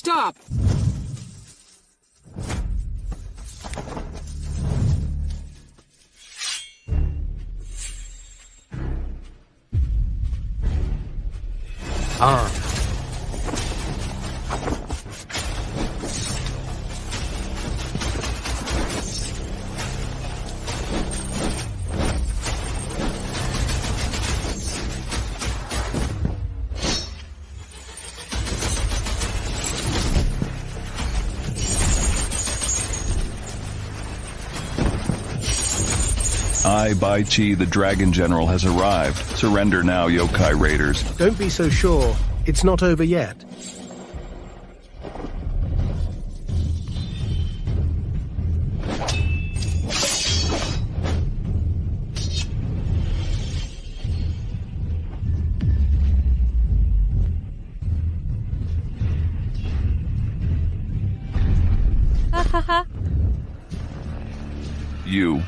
stop! Ah. Baichi, the Dragon General, has arrived. Surrender now, yokai raiders. Don't be so sure. It's not over yet. Ha ha ha. You.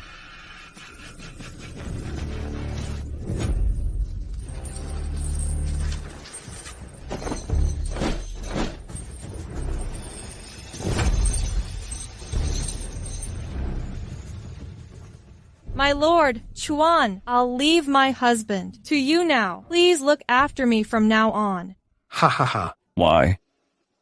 My lord, Chuan, I'll leave my husband. To you now. Please look after me from now on. Ha ha ha. Why?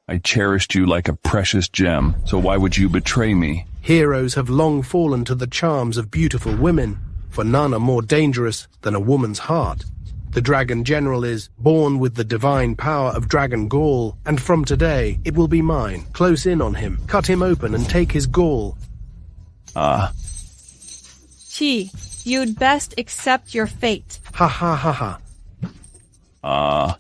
I cherished you like a precious gem, so why would you betray me? Heroes have long fallen to the charms of beautiful women, for none are more dangerous than a woman's heart. The Dragon General is born with the divine power of Dragon Gall, and from today it will be mine. Close in on him, cut him open and take his gall. Ah. Chi, you'd best accept your fate. Ha ha ha ha. Ah.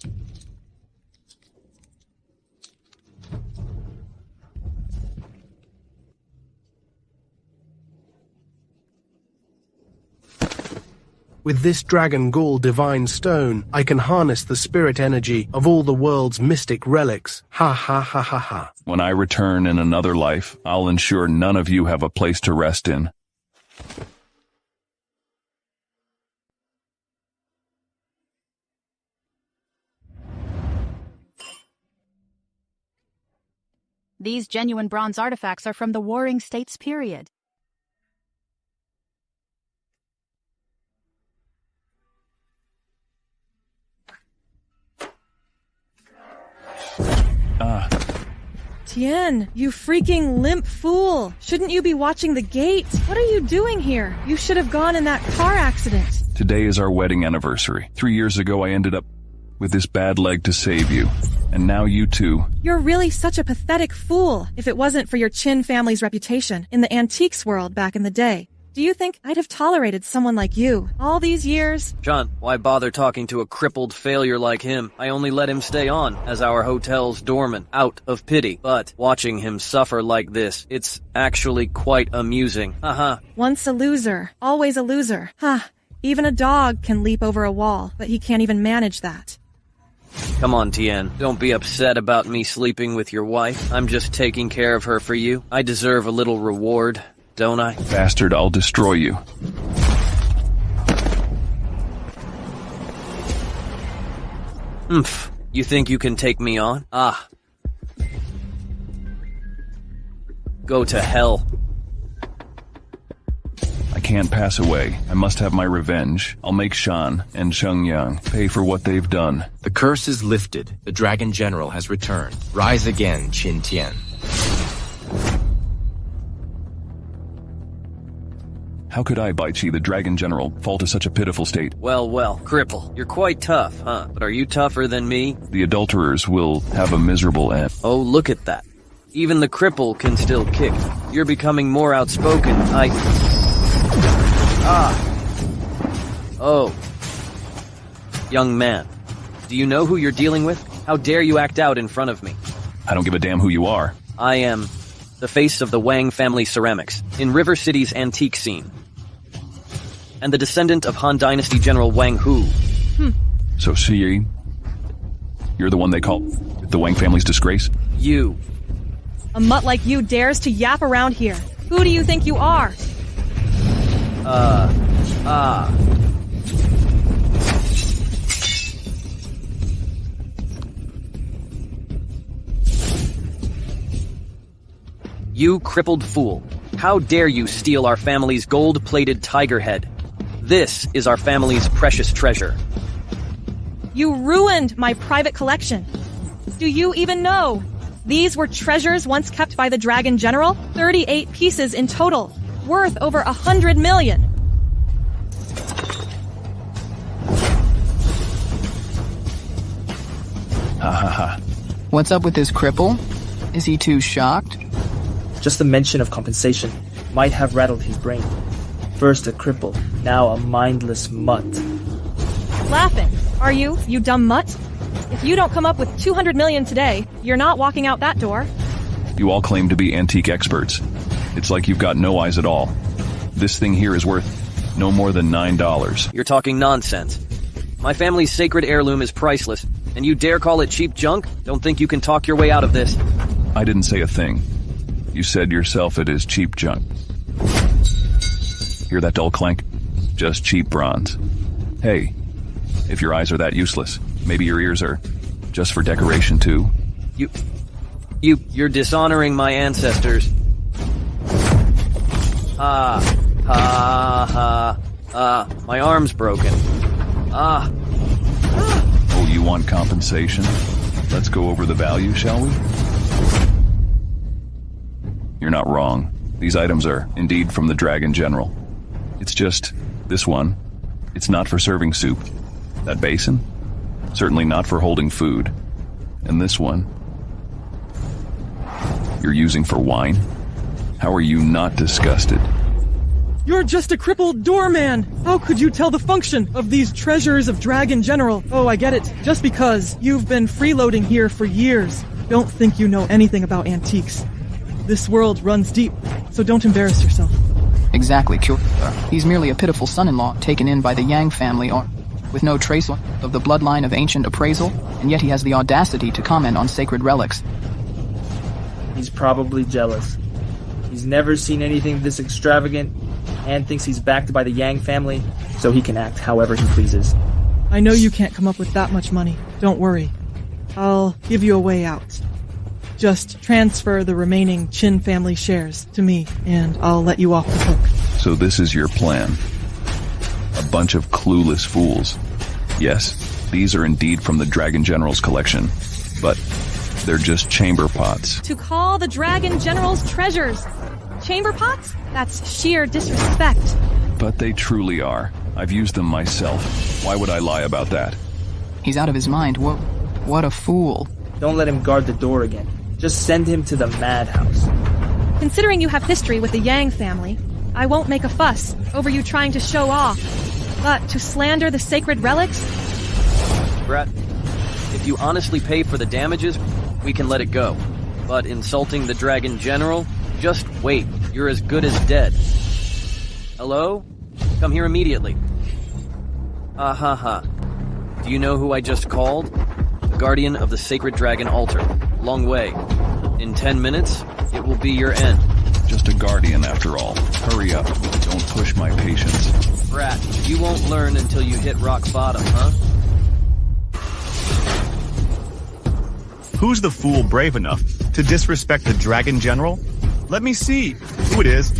With this Dragon Gall divine stone, I can harness the spirit energy of all the world's mystic relics. Ha ha ha ha ha. When I return in another life, I'll ensure none of you have a place to rest in. These genuine bronze artifacts are from the Warring States period. Tien, you freaking limp fool! Shouldn't you be watching the gate? What are you doing here? You should have gone in that car accident. Today is our wedding anniversary. 3 years ago I ended up with this bad leg to save you. And now you too. You're really such a pathetic fool, if it wasn't for your Qin family's reputation in the antiques world back in the day. Do you think I'd have tolerated someone like you all these years? John, why bother talking to a crippled failure like him? I only let him stay on as our hotel's doorman, out of pity. But watching him suffer like this, it's actually quite amusing. Haha. Once a loser, always a loser. Ha! Even a dog can leap over a wall, but he can't even manage that. Come on, Tien. Don't be upset about me sleeping with your wife. I'm just taking care of her for you. I deserve a little reward, don't I? Bastard, I'll destroy you. Oomph. You think you can take me on? Ah. Go to hell. I can't pass away. I must have my revenge. I'll make Shan and Shengyang pay for what they've done. The curse is lifted. The Dragon General has returned. Rise again, Qin Tian. How could I, Baichi, the Dragon General, fall to such a pitiful state? Well, cripple. You're quite tough, huh? But are you tougher than me? The adulterers will have a miserable end. Oh, look at that. Even the cripple can still kick. You're becoming more outspoken. Oh. Young man, do you know who you're dealing with? How dare you act out in front of me? I don't give a damn who you are. I am the face of the Wang family ceramics in River City's antique scene, and the descendant of Han Dynasty General Wang Hu. So, see, you're the one they call the Wang family's disgrace? You. A mutt like you dares to yap around here. Who do you think you are? You crippled fool. How dare you steal our family's gold-plated tiger head? This is our family's precious treasure. You ruined my private collection. Do you even know? These were treasures once kept by the Dragon General, 38 pieces in total, worth over 100 million. Ha ha ha. What's up with this cripple? Is he too shocked? Just the mention of compensation might have rattled his brain. First a cripple, now a mindless mutt. Laughing, are you, you dumb mutt? If you don't come up with 200 million today, you're not walking out that door. You all claim to be antique experts. It's like you've got no eyes at all. This thing here is worth no more than $9. You're talking nonsense. My family's sacred heirloom is priceless, and you dare call it cheap junk? Don't think you can talk your way out of this. I didn't say a thing. You said yourself it is cheap junk. Hear that dull clank? Just cheap bronze. Hey, if your eyes are that useless, maybe your ears are just for decoration too. You're dishonoring my ancestors. My arm's broken. Oh, you want compensation? Let's go over the value, shall we? You're not wrong. These items are indeed from the Dragon General. It's just this one. It's not for serving soup. That basin? Certainly not for holding food. And this one? You're using for wine? How are you not disgusted? You're just a crippled doorman! How could you tell the function of these treasures of Dragon General? Oh, I get it. Just because you've been freeloading here for years. Don't think you know anything about antiques. This world runs deep, so don't embarrass yourself. Exactly, Cure. He's merely a pitiful son-in-law taken in by the Yang family with no trace of the bloodline of ancient appraisal, and yet he has the audacity to comment on sacred relics. He's probably jealous. He's never seen anything this extravagant and thinks he's backed by the Yang family, so he can act however he pleases. I know you can't come up with that much money. Don't worry. I'll give you a way out. Just transfer the remaining Qin family shares to me, and I'll let you off the hook. So this is your plan. A bunch of clueless fools. Yes, these are indeed from the Dragon General's collection, but they're just chamber pots. To call the Dragon General's treasures chamber pots? That's sheer disrespect. But they truly are. I've used them myself. Why would I lie about that? He's out of his mind. What a fool. Don't let him guard the door again. Just send him to the madhouse. Considering you have history with the Yang family, I won't make a fuss over you trying to show off. But to slander the sacred relics? Brat, if you honestly pay for the damages, we can let it go. But insulting the Dragon General? Just wait. You're as good as dead. Hello? Come here immediately. Do you know who I just called? The guardian of the sacred dragon altar. Long way. In 10 minutes, it will be your end. Just a guardian after all. Hurry up. Don't push my patience. Brat, you won't learn until you hit rock bottom, huh? Who's the fool brave enough to disrespect the Dragon General? Let me see who it is.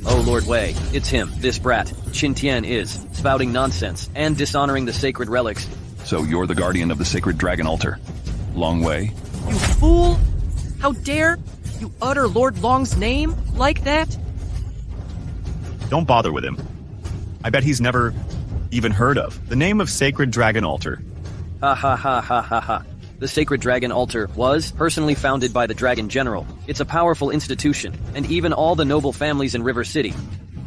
Oh, Lord Wei, it's him, this brat. Qin Tian is, spouting nonsense and dishonoring the sacred relics. So you're the guardian of the sacred dragon altar. Long Wei. You fool! How dare you utter Lord Long's name like that? Don't bother with him. I bet he's never even heard of the name of Sacred Dragon Altar. Ha. The Sacred Dragon Altar was personally founded by the Dragon General. It's a powerful institution, and even all the noble families in River City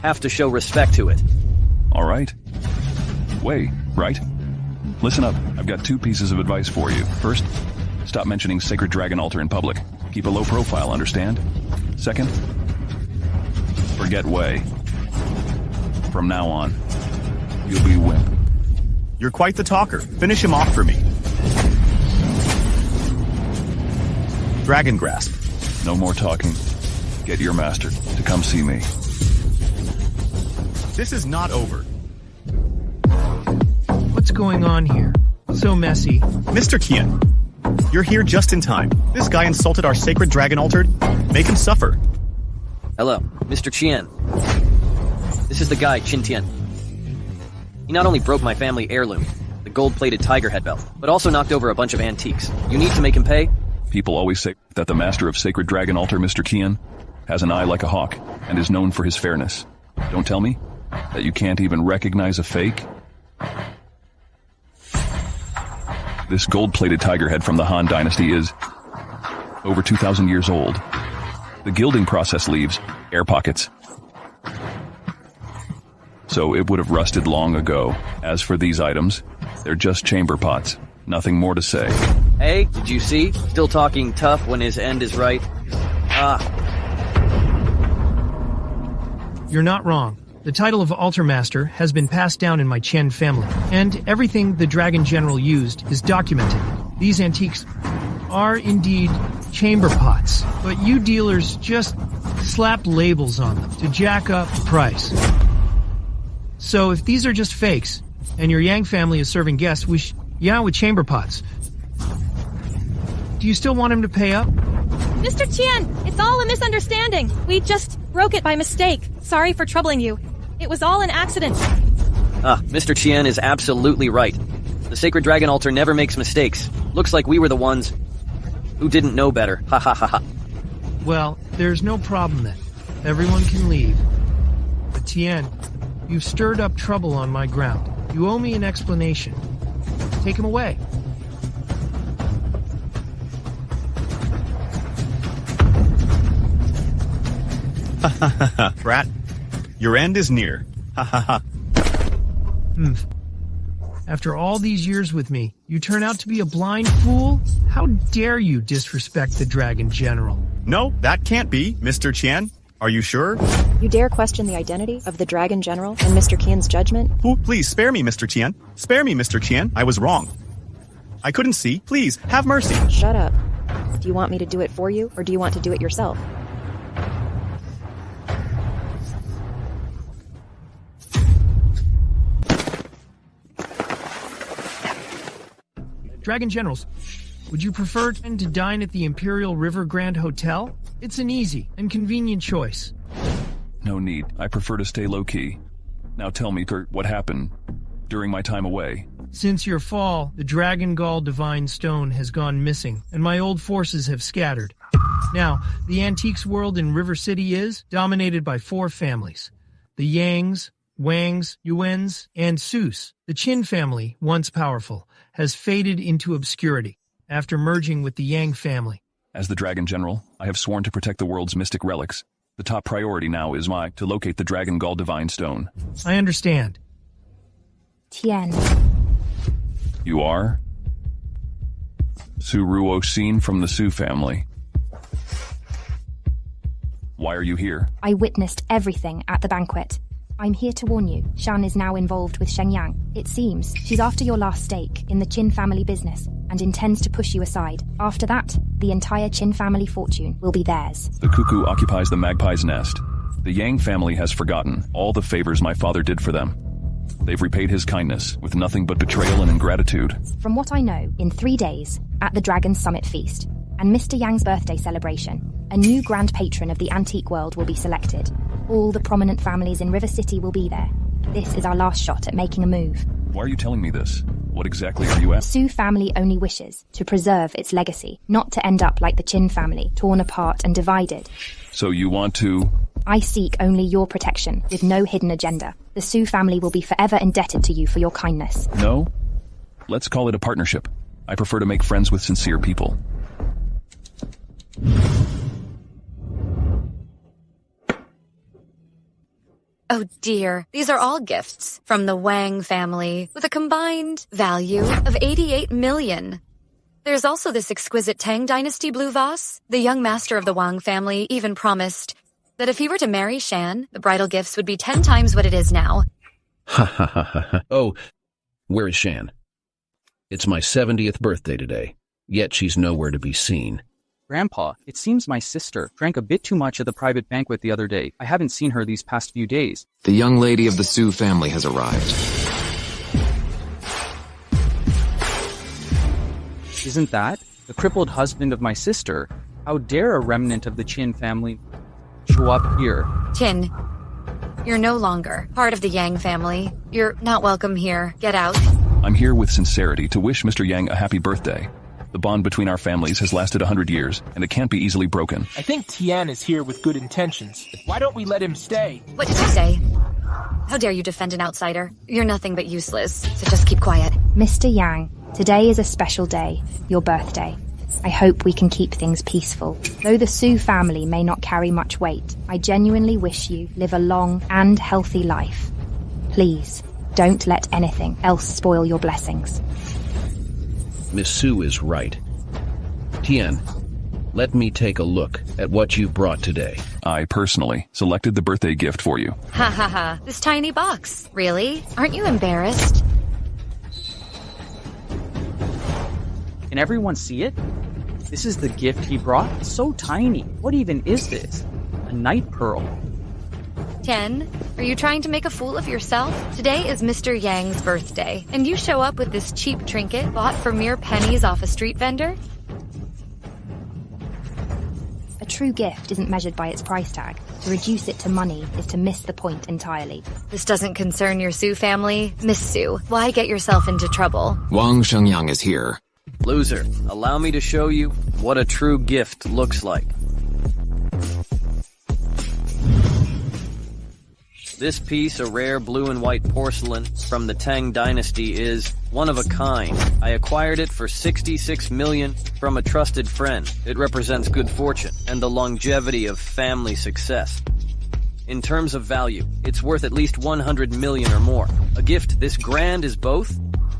have to show respect to it. All right. Wei, right? Listen up. I've got 2 pieces of advice for you. First, stop mentioning Sacred Dragon Altar in public. Keep a low profile, understand? Second, forget Wei. From now on, you'll be wimp. You're quite the talker. Finish him off for me. Dragon Grasp. No more talking. Get your master to come see me. This is not over. What's going on here? So messy. Mr. Qian, you're here just in time. This guy insulted our sacred dragon altar. Make him suffer. Hello, Mr. Chien. This is the guy, Chin Tian. He not only broke my family heirloom, the gold-plated tiger head belt, but also knocked over a bunch of antiques. You need to make him pay? People always say that the master of sacred dragon altar, Mr. Kian, has an eye like a hawk and is known for his fairness. Don't tell me that you can't even recognize a fake? This gold-plated tiger head from the Han Dynasty is over 2,000 years old. The gilding process leaves air pockets, so it would have rusted long ago. As for these items, they're just chamber pots. Nothing more to say. Hey, did you see? Still talking tough when his end is right. You're not wrong. The title of Altar Master has been passed down in my Chen family, and everything the Dragon General used is documented. These antiques are indeed chamber pots, but you dealers just slap labels on them to jack up the price. So if these are just fakes, and your Yang family is serving guests, with chamber pots. Do you still want him to pay up? Mr. Tian, it's all a misunderstanding. We just broke it by mistake. Sorry for troubling you. It was all an accident. Mr. Chien is absolutely right. The Sacred Dragon Altar never makes mistakes. Looks like we were the ones who didn't know better. Ha ha ha ha. Well, there's no problem then. Everyone can leave. But Tien, you've stirred up trouble on my ground. You owe me an explanation. Take him away. Ha ha ha ha, brat. Your end is near. Ha ha ha. After all these years with me, you turn out to be a blind fool? How dare you disrespect the Dragon General? No, that can't be, Mr. Chien. Are you sure? You dare question the identity of the Dragon General and Mr. Qian's judgment? Oh, please, spare me, Mr. Chien. Spare me, Mr. Chien. I was wrong. I couldn't see. Please, have mercy. Shut up. Do you want me to do it for you, or do you want to do it yourself? Dragon Generals, would you prefer to dine at the Imperial River Grand Hotel? It's an easy and convenient choice. No need. I prefer to stay low-key. Now tell me, what happened during my time away? Since your fall, the Dragon Gall Divine Stone has gone missing, and my old forces have scattered. Now, the antiques world in River City is dominated by 4 families. The Yangs, Wangs, Yuans, and Sus. The Qin family, once powerful, has faded into obscurity after merging with the Yang family. As the Dragon General, I have sworn to protect the world's mystic relics. The top priority now is to locate the Dragon Gall Divine Stone. I understand. Tien. You are? Su Ruoxin from the Su family. Why are you here? I witnessed everything at the banquet. I'm here to warn you, Shan is now involved with Shenyang. It seems she's after your last stake in the Qin family business and intends to push you aside. After that, the entire Qin family fortune will be theirs. The cuckoo occupies the magpie's nest. The Yang family has forgotten all the favors my father did for them. They've repaid his kindness with nothing but betrayal and ingratitude. From what I know, in 3 days, at the Dragon Summit Feast, and Mr. Yang's birthday celebration, a new grand patron of the antique world will be selected. All the prominent families in River City will be there. This is our last shot at making a move. Why are you telling me this? What exactly are you at? Su family only wishes to preserve its legacy, not to end up like the Qin family, torn apart and divided. So you want to... I seek only your protection, with no hidden agenda. The Su family will be forever indebted to you for your kindness. No? Let's call it a partnership. I prefer to make friends with sincere people. Oh dear, these are all gifts from the Wang family with a combined value of 88 million. There's also this exquisite Tang Dynasty blue vase. The young master of the Wang family even promised that if he were to marry Shan, the bridal gifts would be 10 times what it is now. Ha ha ha ha ha. Oh, where is Shan? It's my 70th birthday today, yet she's nowhere to be seen. Grandpa, it seems my sister drank a bit too much at the private banquet the other day. I haven't seen her these past few days. The young lady of the Su family has arrived. Isn't that the crippled husband of my sister? How dare a remnant of the Qin family show up here? Tin, you're no longer part of the Yang family. You're not welcome here. Get out. I'm here with sincerity to wish Mr. Yang a happy birthday. The bond between our families has lasted 100 years, and it can't be easily broken. I think Tian is here with good intentions. Why don't we let him stay? What did you say? How dare you defend an outsider? You're nothing but useless, so just keep quiet. Mr. Yang, today is a special day, your birthday. I hope we can keep things peaceful. Though the Su family may not carry much weight, I genuinely wish you live a long and healthy life. Please, don't let anything else spoil your blessings. Miss Su is right. Tian, let me take a look at what you brought today. I personally selected the birthday gift for you. Ha ha ha. This tiny box. Really? Aren't you embarrassed? Can everyone see it? This is the gift he brought? It's so tiny. What even is this? A night pearl. Tian, are you trying to make a fool of yourself? Today is Mr. Yang's birthday, and you show up with this cheap trinket bought for mere pennies off a street vendor? A true gift isn't measured by its price tag. To reduce it to money is to miss the point entirely. This doesn't concern your Su family. Miss Su, why get yourself into trouble? Wang Shengyang is here. Loser, allow me to show you what a true gift looks like. This piece of rare blue and white porcelain from the Tang Dynasty is one of a kind. I acquired it for 66 million from a trusted friend. It represents good fortune and the longevity of family success. In terms of value, it's worth at least 100 million or more. A gift this grand is both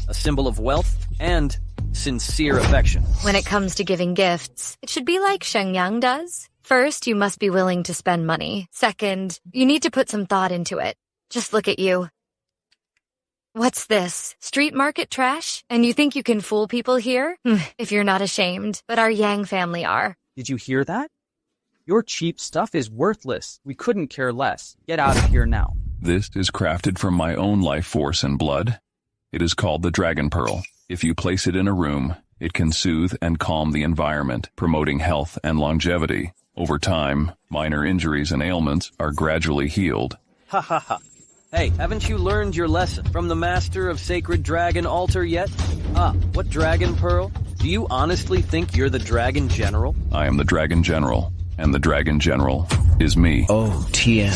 a symbol of wealth and sincere affection. When it comes to giving gifts, it should be like Shenyang does. First, you must be willing to spend money. Second, you need to put some thought into it. Just look at you. What's this? Street market trash? And you think you can fool people here? If you're not ashamed. But our Yang family are. Did you hear that? Your cheap stuff is worthless. We couldn't care less. Get out of here now. This is crafted from my own life force and blood. It is called the Dragon Pearl. If you place it in a room, it can soothe and calm the environment, promoting health and longevity. Over time, minor injuries and ailments are gradually healed. Ha ha ha. Hey, haven't you learned your lesson from the master of sacred dragon altar yet? What dragon pearl? Do you honestly think you're the dragon general? I am the dragon general, and the dragon general is me. Oh, Tian,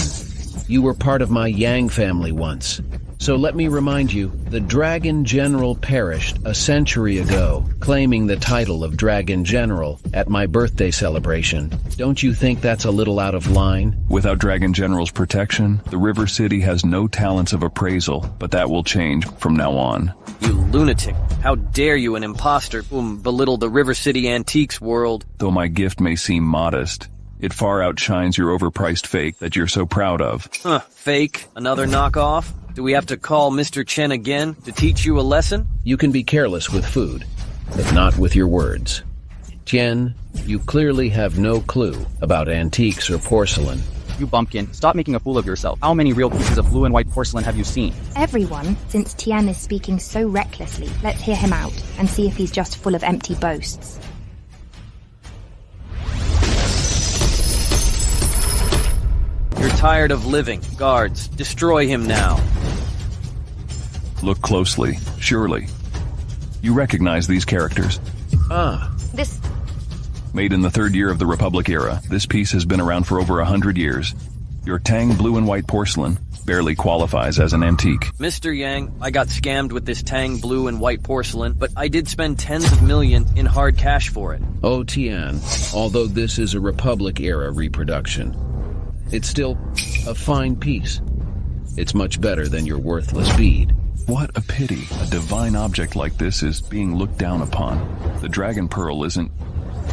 you were part of my Yang family once. So let me remind you, the Dragon General perished a century ago, claiming the title of Dragon General at my birthday celebration. Don't you think that's a little out of line? Without Dragon General's protection, the River City has no talents of appraisal, but that will change from now on. You lunatic. How dare you, an imposter, belittle the River City antiques world? Though my gift may seem modest, it far outshines your overpriced fake that you're so proud of. Fake? Another knockoff? Do we have to call Mr. Chen again to teach you a lesson? You can be careless with food, but not with your words. Tian, you clearly have no clue about antiques or porcelain. You bumpkin, stop making a fool of yourself. How many real pieces of blue and white porcelain have you seen? Everyone, since Tian is speaking so recklessly, let's hear him out and see if he's just full of empty boasts. You're tired of living. Guards, destroy him now. Look closely, surely. You recognize these characters? This... Made in the third year of the Republic era, this piece has been around for over 100 years. Your Tang blue and white porcelain barely qualifies as an antique. Mr. Yang, I got scammed with this Tang blue and white porcelain, but I did spend tens of millions in hard cash for it. Oh, Tian, although this is a Republic era reproduction, it's still a fine piece. It's much better than your worthless bead. What a pity. A divine object like this is being looked down upon. The Dragon Pearl isn't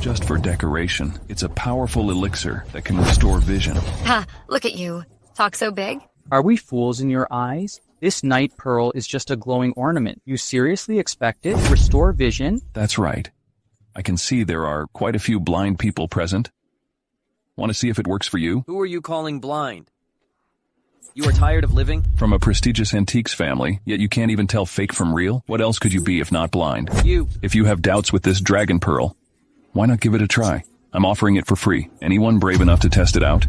just for decoration. It's a powerful elixir that can restore vision. Look at you. Talk so big. Are we fools in your eyes? This night pearl is just a glowing ornament. You seriously expect it to restore vision? That's right. I can see there are quite a few blind people present. Want to see if it works for you? Who are you calling blind? You are tired of living? From a prestigious antiques family, yet you can't even tell fake from real? What else could you be if not blind? If you have doubts with this Dragon Pearl, why not give it a try? I'm offering it for free. Anyone brave enough to test it out?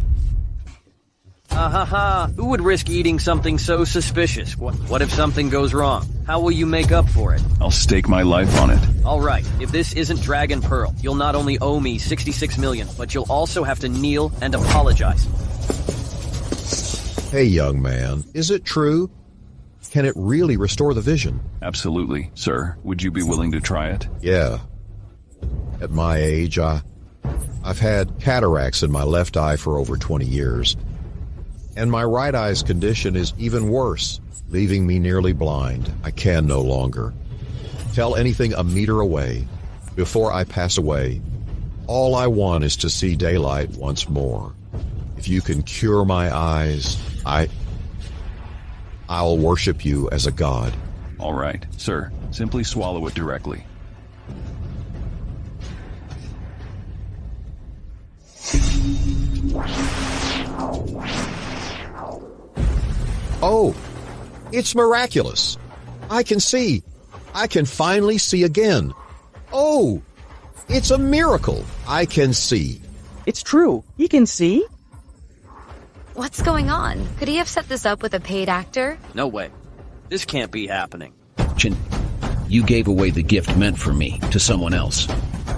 Ha ha ha! Who would risk eating something so suspicious? What if something goes wrong? How will you make up for it? I'll stake my life on it. Alright, if this isn't Dragon Pearl, you'll not only owe me 66 million, but you'll also have to kneel and apologize. Hey, young man, is it true? Can it really restore the vision? Absolutely, sir. Would you be willing to try it? Yeah. At my age, I've had cataracts in my left eye for over 20 years. And my right eye's condition is even worse, leaving me nearly blind. I can no longer tell anything a meter away. Before I pass away, all I want is to see daylight once more. If you can cure my eyes, I'll worship you as a god. All right, sir. Simply swallow it directly. Oh, it's miraculous. I can see. I can finally see again. Oh, it's a miracle. I can see. It's true. He can see. What's going on? Could he have set this up with a paid actor? No way. This can't be happening. Chin, you gave away the gift meant for me to someone else.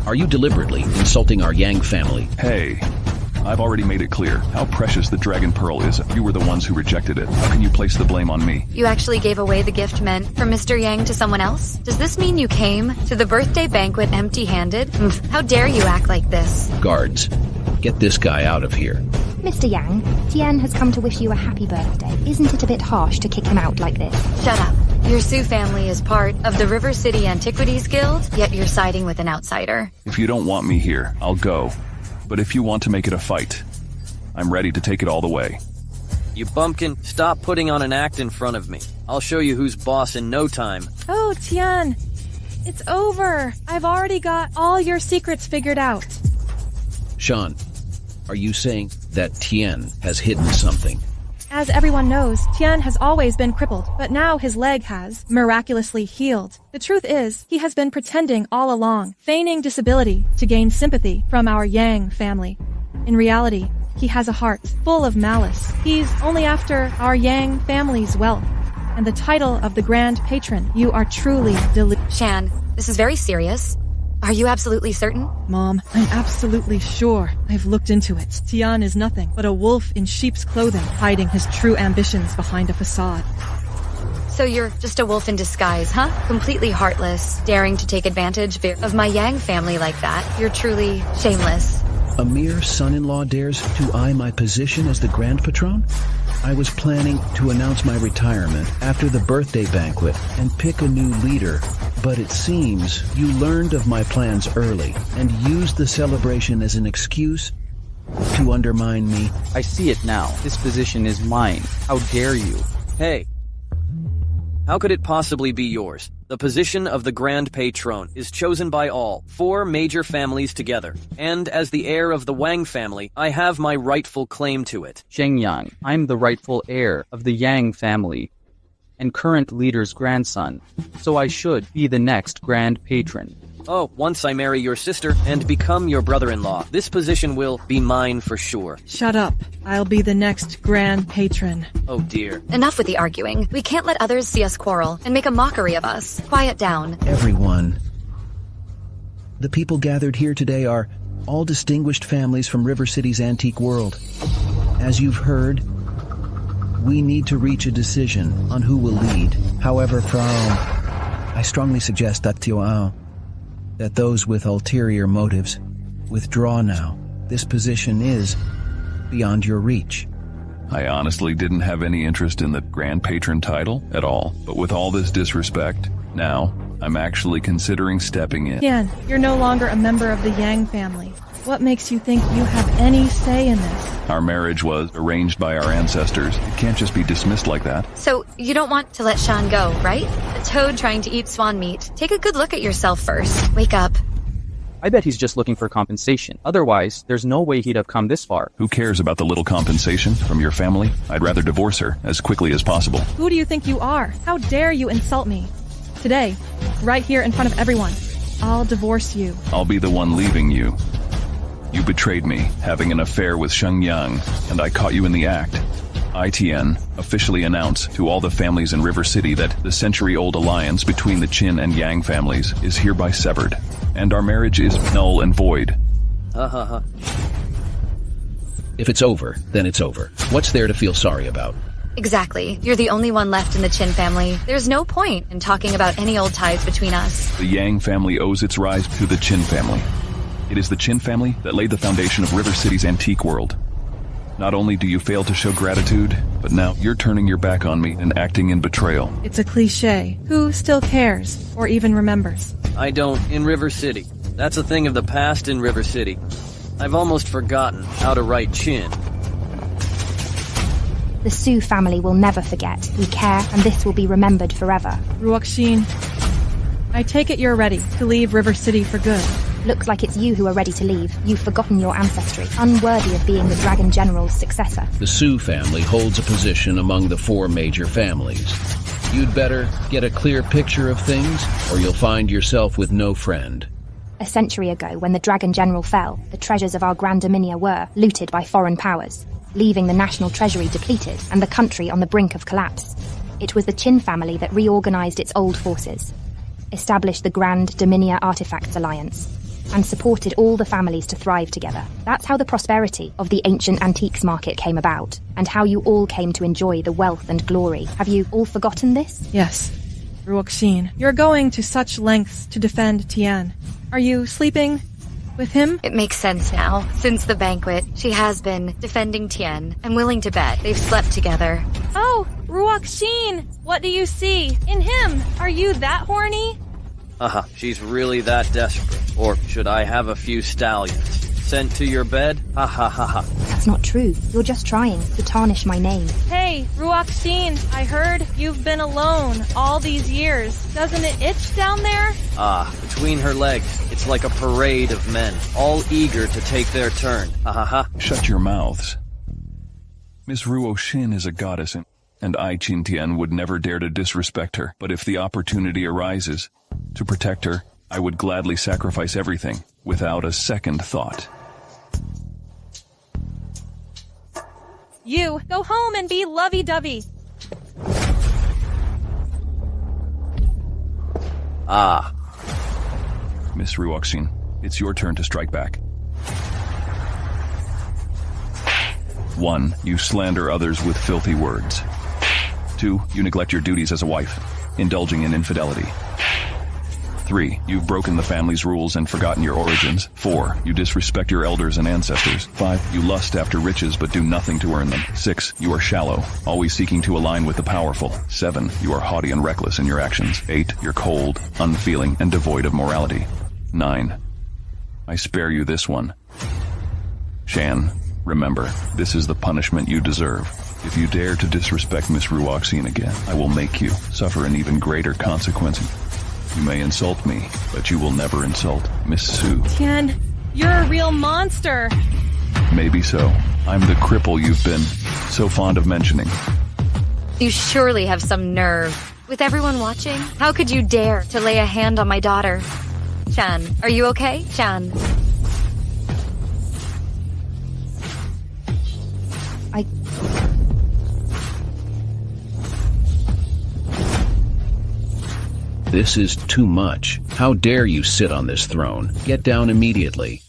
Are you deliberately insulting our Yang family? Hey, I've already made it clear how precious the Dragon Pearl is. You were the ones who rejected it. How can you place the blame on me? You actually gave away the gift meant for Mr. Yang to someone else? Does this mean you came to the birthday banquet empty-handed? How dare you act like this? Guards, get this guy out of here. Mr. Yang, Tien has come to wish you a happy birthday. Isn't it a bit harsh to kick him out like this? Shut up. Your Sioux family is part of the River City Antiquities Guild, yet you're siding with an outsider. If you don't want me here, I'll go. But if you want to make it a fight, I'm ready to take it all the way. You bumpkin, stop putting on an act in front of me. I'll show you who's boss in no time. Oh, Tien. It's over. I've already got all your secrets figured out. Sean, are you saying that Tien has hidden something? As everyone knows, Tien has always been crippled, but now his leg has miraculously healed. The truth is, he has been pretending all along, feigning disability to gain sympathy from our Yang family. In reality, he has a heart full of malice. He's only after our Yang family's wealth and the title of the Grand Patron. You are truly Shan, this is very serious. Are you absolutely certain? Mom, I'm absolutely sure. I've looked into it. Tien is nothing but a wolf in sheep's clothing, hiding his true ambitions behind a facade. So you're just a wolf in disguise, huh? Completely heartless, daring to take advantage of my Yang family like that. You're truly shameless. A mere son-in-law dares to eye my position as the Grand Patron? I was planning to announce my retirement after the birthday banquet and pick a new leader, but it seems you learned of my plans early and used the celebration as an excuse to undermine me. I see it now. This position is mine. How dare you? Hey. How could it possibly be yours? The position of the Grand Patron is chosen by all, 4 major families together. And as the heir of the Wang family, I have my rightful claim to it. Shenyang, I'm the rightful heir of the Yang family and current leader's grandson, so I should be the next Grand Patron. Oh, once I marry your sister and become your brother-in-law, this position will be mine for sure. Shut up. I'll be the next Grand Patron. Oh dear. Enough with the arguing. We can't let others see us quarrel and make a mockery of us. Quiet down. Everyone. The people gathered here today are all distinguished families from River City's antique world. As you've heard, we need to reach a decision on who will lead. However, I strongly suggest that those with ulterior motives withdraw now. This position is beyond your reach. I honestly didn't have any interest in the Grand Patron title at all, but with all this disrespect, now I'm actually considering stepping in. Tien, you're no longer a member of the Yang family. What makes you think you have any say in this? Our marriage was arranged by our ancestors. It can't just be dismissed like that. So, you don't want to let Shan go, right? A toad trying to eat swan meat. Take a good look at yourself first. Wake up. I bet he's just looking for compensation. Otherwise, there's no way he'd have come this far. Who cares about the little compensation from your family? I'd rather divorce her as quickly as possible. Who do you think you are? How dare you insult me? Today, right here in front of everyone, I'll divorce you. I'll be the one leaving you. You betrayed me, having an affair with Sheng Yang, and I caught you in the act. I, Tian, officially announce to all the families in River City that the century-old alliance between the Qin and Yang families is hereby severed, and our marriage is null and void. If it's over, then it's over. What's there to feel sorry about? Exactly. You're the only one left in the Qin family. There's no point in talking about any old ties between us. The Yang family owes its rise to the Qin family. It is the Qin family that laid the foundation of River City's antique world. Not only do you fail to show gratitude, but now you're turning your back on me and acting in betrayal. It's a cliche. Who still cares, or even remembers? I don't in River City. That's a thing of the past in River City. I've almost forgotten how to write Qin. The Su family will never forget. We care, and this will be remembered forever. Ruoxin, I take it you're ready to leave River City for good. Looks like it's you who are ready to leave. You've forgotten your ancestry, unworthy of being the Dragon General's successor. The Su family holds a position among the 4 major families. You'd better get a clear picture of things, or you'll find yourself with no friend. A century ago, when the Dragon General fell, the treasures of our Grand Dominia were looted by foreign powers, leaving the national treasury depleted and the country on the brink of collapse. It was the Qin family that reorganized its old forces, established the Grand Dominia Artifacts Alliance, and supported all the families to thrive together. That's how the prosperity of the ancient antiques market came about, and how you all came to enjoy the wealth and glory. Have you all forgotten this? Yes. Ruoxin, you're going to such lengths to defend Tian. Are you sleeping with him? It makes sense now. Since the banquet, she has been defending Tian. I'm willing to bet they've slept together. Oh, Ruoxin! What do you see in him? Are you that horny? She's really that desperate. Or should I have a few stallions sent to your bed? That's not true. You're just trying to tarnish my name. Hey, Ruoxin, I heard you've been alone all these years. Doesn't it itch down there? Between her legs, it's like a parade of men, all eager to take their turn. Shut your mouths. Miss Ruoxin is a goddess, and I, Qin Tian, would never dare to disrespect her. But if the opportunity arises to protect her, I would gladly sacrifice everything, without a second thought. You, go home and be lovey-dovey. Miss Ruoxin, it's your turn to strike back. 1. You slander others with filthy words. 2. You neglect your duties as a wife, indulging in infidelity. 3. You've broken the family's rules and forgotten your origins. 4. You disrespect your elders and ancestors. 5. You lust after riches but do nothing to earn them. 6. You are shallow, always seeking to align with the powerful. 7. You are haughty and reckless in your actions. 8. You're cold, unfeeling, and devoid of morality. 9. I spare you this one. Shan, remember, this is the punishment you deserve. If you dare to disrespect Miss Ruoxin again, I will make you suffer an even greater consequence. You may insult me, but you will never insult Miss Su. Tian, you're a real monster. Maybe so. I'm the cripple you've been so fond of mentioning. You surely have some nerve. With everyone watching, how could you dare to lay a hand on my daughter? Shan, are you okay? Shan. This is too much. How dare you sit on this throne? Get down immediately.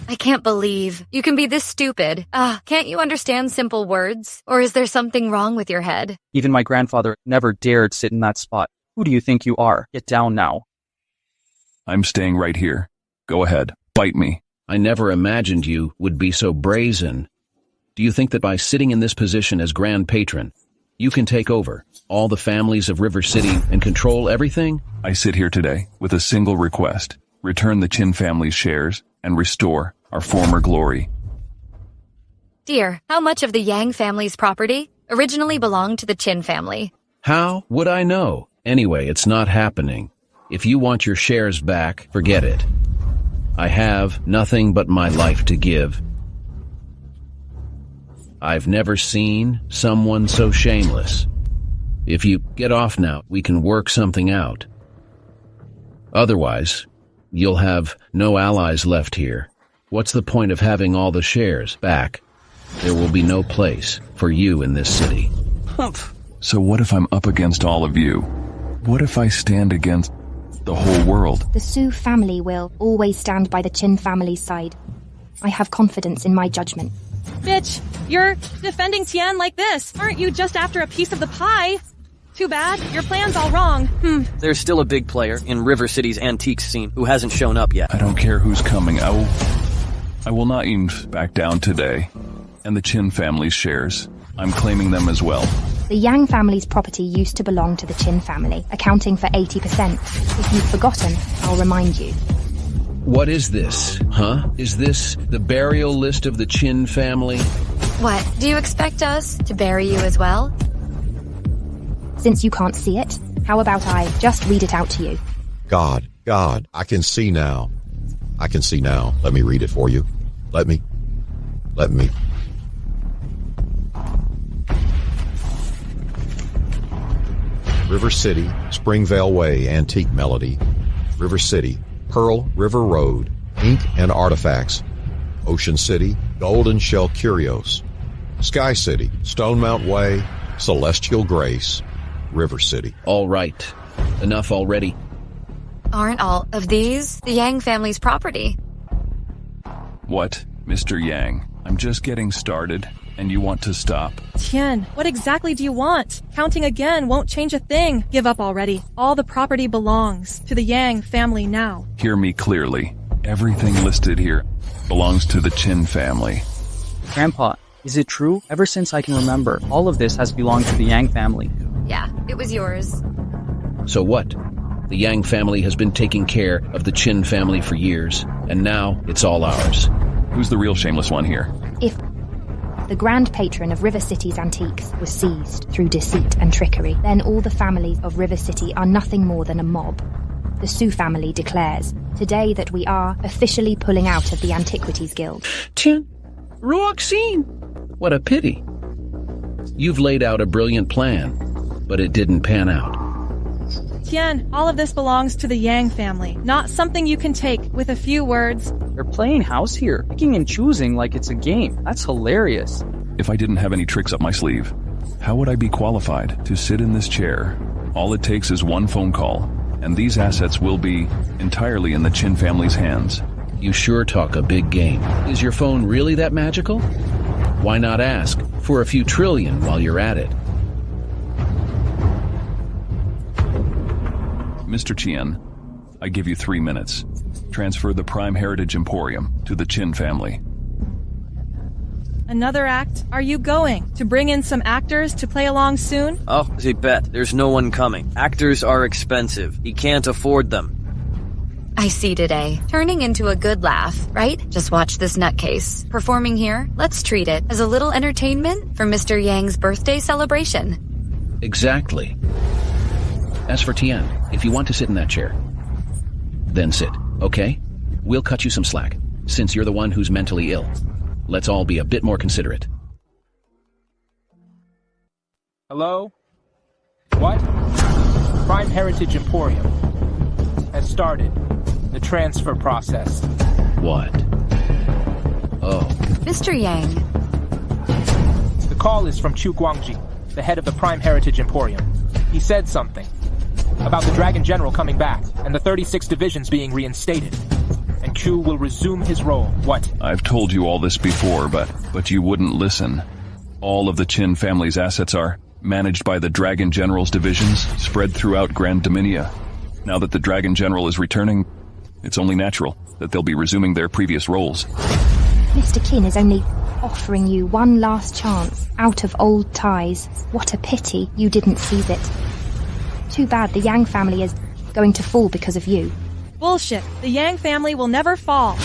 I can't believe you can be this stupid. Can't you understand simple words? Or is there something wrong with your head? Even my grandfather never dared sit in that spot. Who do you think you are? Get down now. I'm staying right here. Go ahead. Bite me. I never imagined you would be so brazen. Do you think that by sitting in this position as Grand Patron, you can take over all the families of River City and control everything? I sit here today with a single request. Return the Qin family's shares and restore our former glory. Dear, how much of the Yang family's property originally belonged to the Qin family? How would I know? Anyway, it's not happening. If you want your shares back, forget it. I have nothing but my life to give. I've never seen someone so shameless. If you get off now, we can work something out. Otherwise, you'll have no allies left here. What's the point of having all the shares back? There will be no place for you in this city. Humph. So what if I'm up against all of you? What if I stand against the whole world? The Su family will always stand by the Qin family's side. I have confidence in my judgment. Bitch, you're defending Tian like this. Aren't you just after a piece of the pie? Too bad. Your plan's all wrong. There's still a big player in River City's antiques scene who hasn't shown up yet. I don't care who's coming. I will not even back down today. And the Qin family's shares, I'm claiming them as well. The Yang family's property used to belong to the Qin family, accounting for 80%. If you've forgotten, I'll remind you. What is this, huh? Is this the burial list of the Qin family? What, do you expect us to bury you as well? Since you can't see it, how about I just read it out to you? God, I can see now. Let me read it for you. Let me. River City, Springvale Way, Antique Melody. River City, Pearl River Road, Ink and Artifacts. Ocean City, Golden Shell Curios. Sky City, Stone Mount Way, Celestial Grace. River City. All right. Enough already. Aren't all of these the Yang family's property? What, Mr. Yang? I'm just getting started, and you want to stop? Tian, what exactly do you want? Counting again won't change a thing. Give up already. All the property belongs to the Yang family now. Hear me clearly. Everything listed here belongs to the Qin family. Grandpa, is it true? Ever since I can remember, all of this has belonged to the Yang family. Yeah, it was yours. So what? The Yang family has been taking care of the Qin family for years, and now it's all ours. Who's the real shameless one here? If the grand patron of River City's antiques was seized through deceit and trickery, then all the families of River City are nothing more than a mob. The Su family declares today that we are officially pulling out of the Antiquities Guild. Tian, Ruoxin! What a pity. You've laid out a brilliant plan, but it didn't pan out. Tian, all of this belongs to the Yang family, not something you can take with a few words. They're playing house here, picking and choosing like it's a game. That's hilarious. If I didn't have any tricks up my sleeve, how would I be qualified to sit in this chair? All it takes is one phone call, and these assets will be entirely in the Qin family's hands. You sure talk a big game. Is your phone really that magical? Why not ask for a few trillion while you're at it? Mr. Qian, I give you 3 minutes. Transfer the Prime Heritage Emporium to the Qin family. Another act? Are you going to bring in some actors to play along soon? Oh, I bet. There's no one coming. Actors are expensive. He can't afford them. I see today. Turning into a good laugh, right? Just watch this nutcase. Performing here, let's treat it as a little entertainment for Mr. Yang's birthday celebration. Exactly. As for Tian, if you want to sit in that chair, then sit, okay? We'll cut you some slack, since you're the one who's mentally ill. Let's all be a bit more considerate. Hello? What? Prime Heritage Emporium has started the transfer process. What? Oh. Mr. Yang. The call is from Chu Guangji, the head of the Prime Heritage Emporium. He said something about the Dragon General coming back and the 36 divisions being reinstated. And Chu will resume his role. What? I've told you all this before, but you wouldn't listen. All of the Qin family's assets are managed by the Dragon General's divisions spread throughout Grand Dominia. Now that the Dragon General is returning, it's only natural that they'll be resuming their previous roles. Mr. Qin is only offering you one last chance out of old ties. What a pity you didn't seize it. Too bad the Yang family is going to fall because of you. Bullshit. The Yang family will never fall.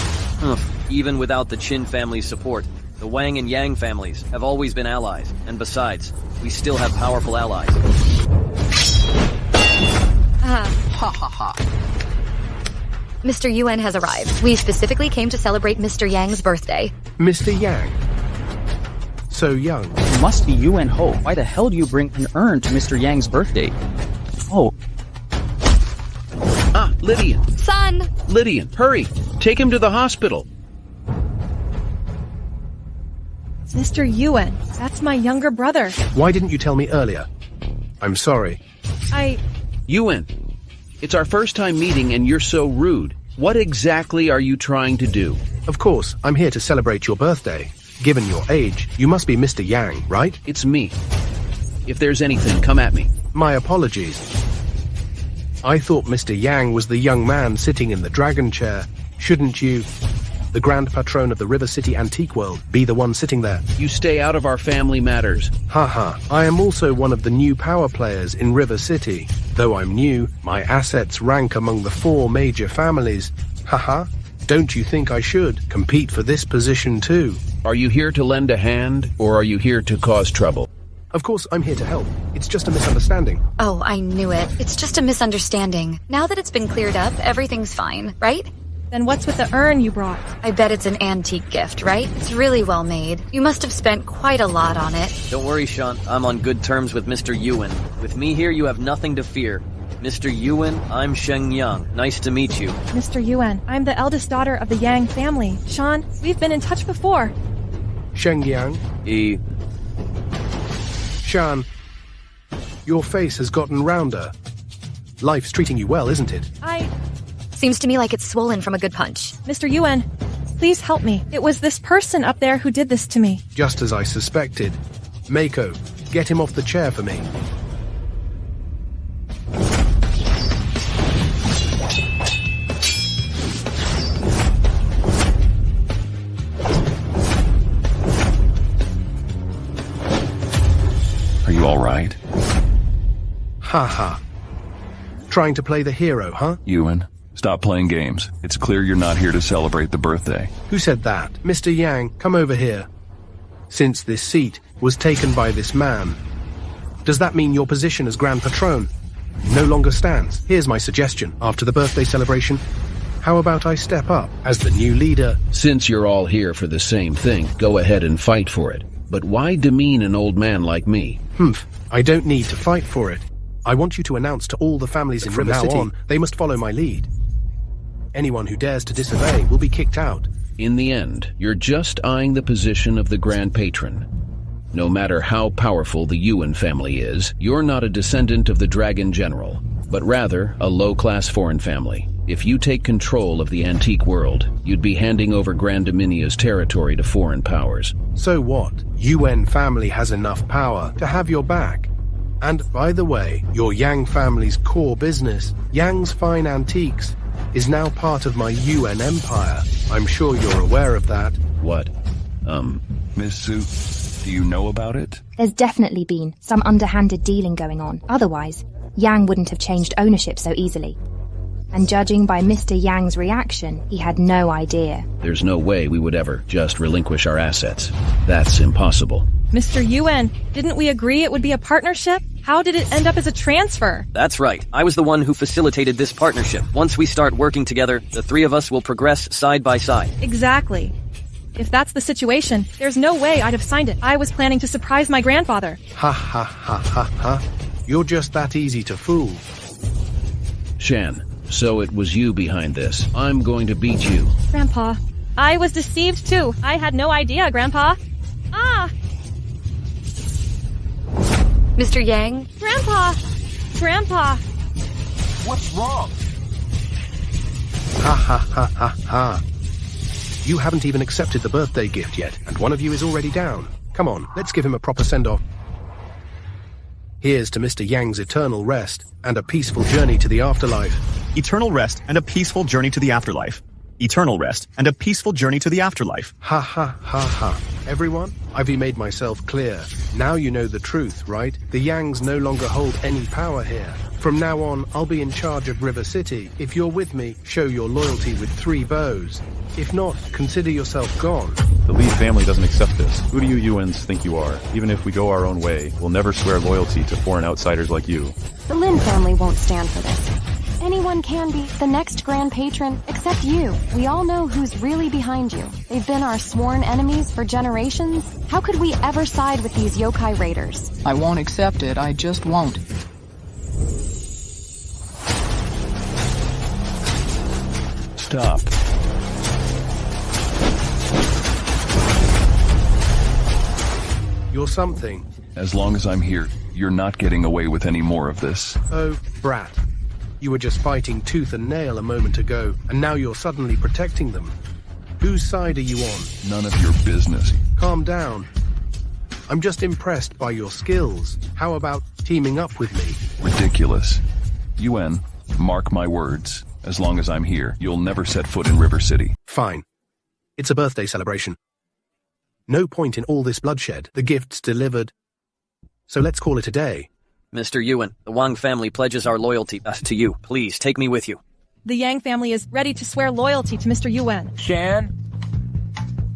Even without the Qin family's support, the Wang and Yang families have always been allies. And besides, we still have powerful allies. Ha ha ha. Mr. Yuan has arrived. We specifically came to celebrate Mr. Yang's birthday. Mr. Yang? So young. It must be Yuan Ho. Why the hell do you bring an urn to Mr. Yang's birthday? Oh. Ah, Lydian. Son! Lydian, hurry! Take him to the hospital. Mr. Yuan, that's my younger brother. Why didn't you tell me earlier? I'm sorry. Yuan, it's our first time meeting and you're so rude. What exactly are you trying to do? Of course, I'm here to celebrate your birthday. Given your age, you must be Mr. Yang, right? It's me. If there's anything, come at me. My apologies. I thought Mr. Yang was the young man sitting in the dragon chair. Shouldn't you, the grand patron of the River City antique world, be the one sitting there? You stay out of our family matters. Haha, I am also one of the new power players in River City. Though I'm new, my assets rank among the 4 major families. Haha, don't you think I should compete for this position too? Are you here to lend a hand, or are you here to cause trouble? Of course, I'm here to help. It's just a misunderstanding. Oh, I knew it. It's just a misunderstanding. Now that it's been cleared up, everything's fine, right? Then what's with the urn you brought? I bet it's an antique gift, right? It's really well made. You must have spent quite a lot on it. Don't worry, Sean. I'm on good terms with Mr. Yuan. With me here, you have nothing to fear. Mr. Yuan, I'm Sheng Yang. Nice to meet you. Mr. Yuan, I'm the eldest daughter of the Yang family. Sean, we've been in touch before. Sheng Yang? Shan, your face has gotten rounder. Life's treating you well, isn't it? Seems to me like it's swollen from a good punch. Mr. Yuan, please help me. It was this person up there who did this to me. Just as I suspected. Mako, get him off the chair for me. Are you all right? Ha. Trying to play the hero, huh? Yuan, stop playing games. It's clear you're not here to celebrate the birthday. Who said that? Mr. Yang, come over here. Since this seat was taken by this man, does that mean your position as Grand Patron no longer stands? Here's my suggestion. After the birthday celebration, how about I step up as the new leader? Since you're all here for the same thing, go ahead and fight for it. But why demean an old man like me? I don't need to fight for it. I want you to announce to all the families in River City they must follow my lead. Anyone who dares to disobey will be kicked out. In the end, you're just eyeing the position of the Grand Patron. No matter how powerful the Yuan family is, you're not a descendant of the Dragon General, but rather a low-class foreign family. If you take control of the antique world, you'd be handing over Grand Dominia's territory to foreign powers. So what? Yuan family has enough power to have your back. And by the way, your Yang family's core business, Yang's Fine Antiques, is now part of my Yuan empire. I'm sure you're aware of that. What? Miss Su, do you know about it? There's definitely been some underhanded dealing going on. Otherwise, Yang wouldn't have changed ownership so easily. And judging by Mr. Yang's reaction, he had no idea. There's no way we would ever just relinquish our assets. That's impossible. Mr. Yuan, didn't we agree it would be a partnership? How did it end up as a transfer? That's right. I was the one who facilitated this partnership. Once we start working together, the 3 of us will progress side by side. Exactly. If that's the situation, there's no way I'd have signed it. I was planning to surprise my grandfather. Ha. You're just that easy to fool. Shan, so it was you behind this. I'm going to beat you. Grandpa, I was deceived too. I had no idea, Grandpa. Mr. Yang? Grandpa! What's wrong? Ha. You haven't even accepted the birthday gift yet, and one of you is already down. Come on, let's give him a proper send-off. Here's to Mr. Yang's eternal rest and a peaceful journey to the afterlife. Eternal rest and a peaceful journey to the afterlife. Eternal rest and a peaceful journey to the afterlife. Ha. Everyone, I've made myself clear. Now you know the truth, right? The Yangs no longer hold any power here. From now on, I'll be in charge of River City. If you're with me, show your loyalty with 3 bows. If not, consider yourself gone. The Li family doesn't accept this. Who do you Yuans think you are? Even if we go our own way, we'll never swear loyalty to foreign outsiders like you. The Lin family won't stand for this. Anyone can be the next Grand Patron, except you. We all know who's really behind you. They've been our sworn enemies for generations. How could we ever side with these yokai raiders? I won't accept it, I just won't. Stop. You're something. As long as I'm here, you're not getting away with any more of this. Oh, brat. You were just fighting tooth and nail a moment ago, and now you're suddenly protecting them. Whose side are you on? None of your business. Calm down. I'm just impressed by your skills. How about teaming up with me? Ridiculous. UN, mark my words. As long as I'm here, you'll never set foot in River City. Fine. It's a birthday celebration. No point in all this bloodshed. The gift's delivered. So let's call it a day. Mr. Yuan, the Wang family pledges our loyalty to you. Please, take me with you. The Yang family is ready to swear loyalty to Mr. Yuan. Shan,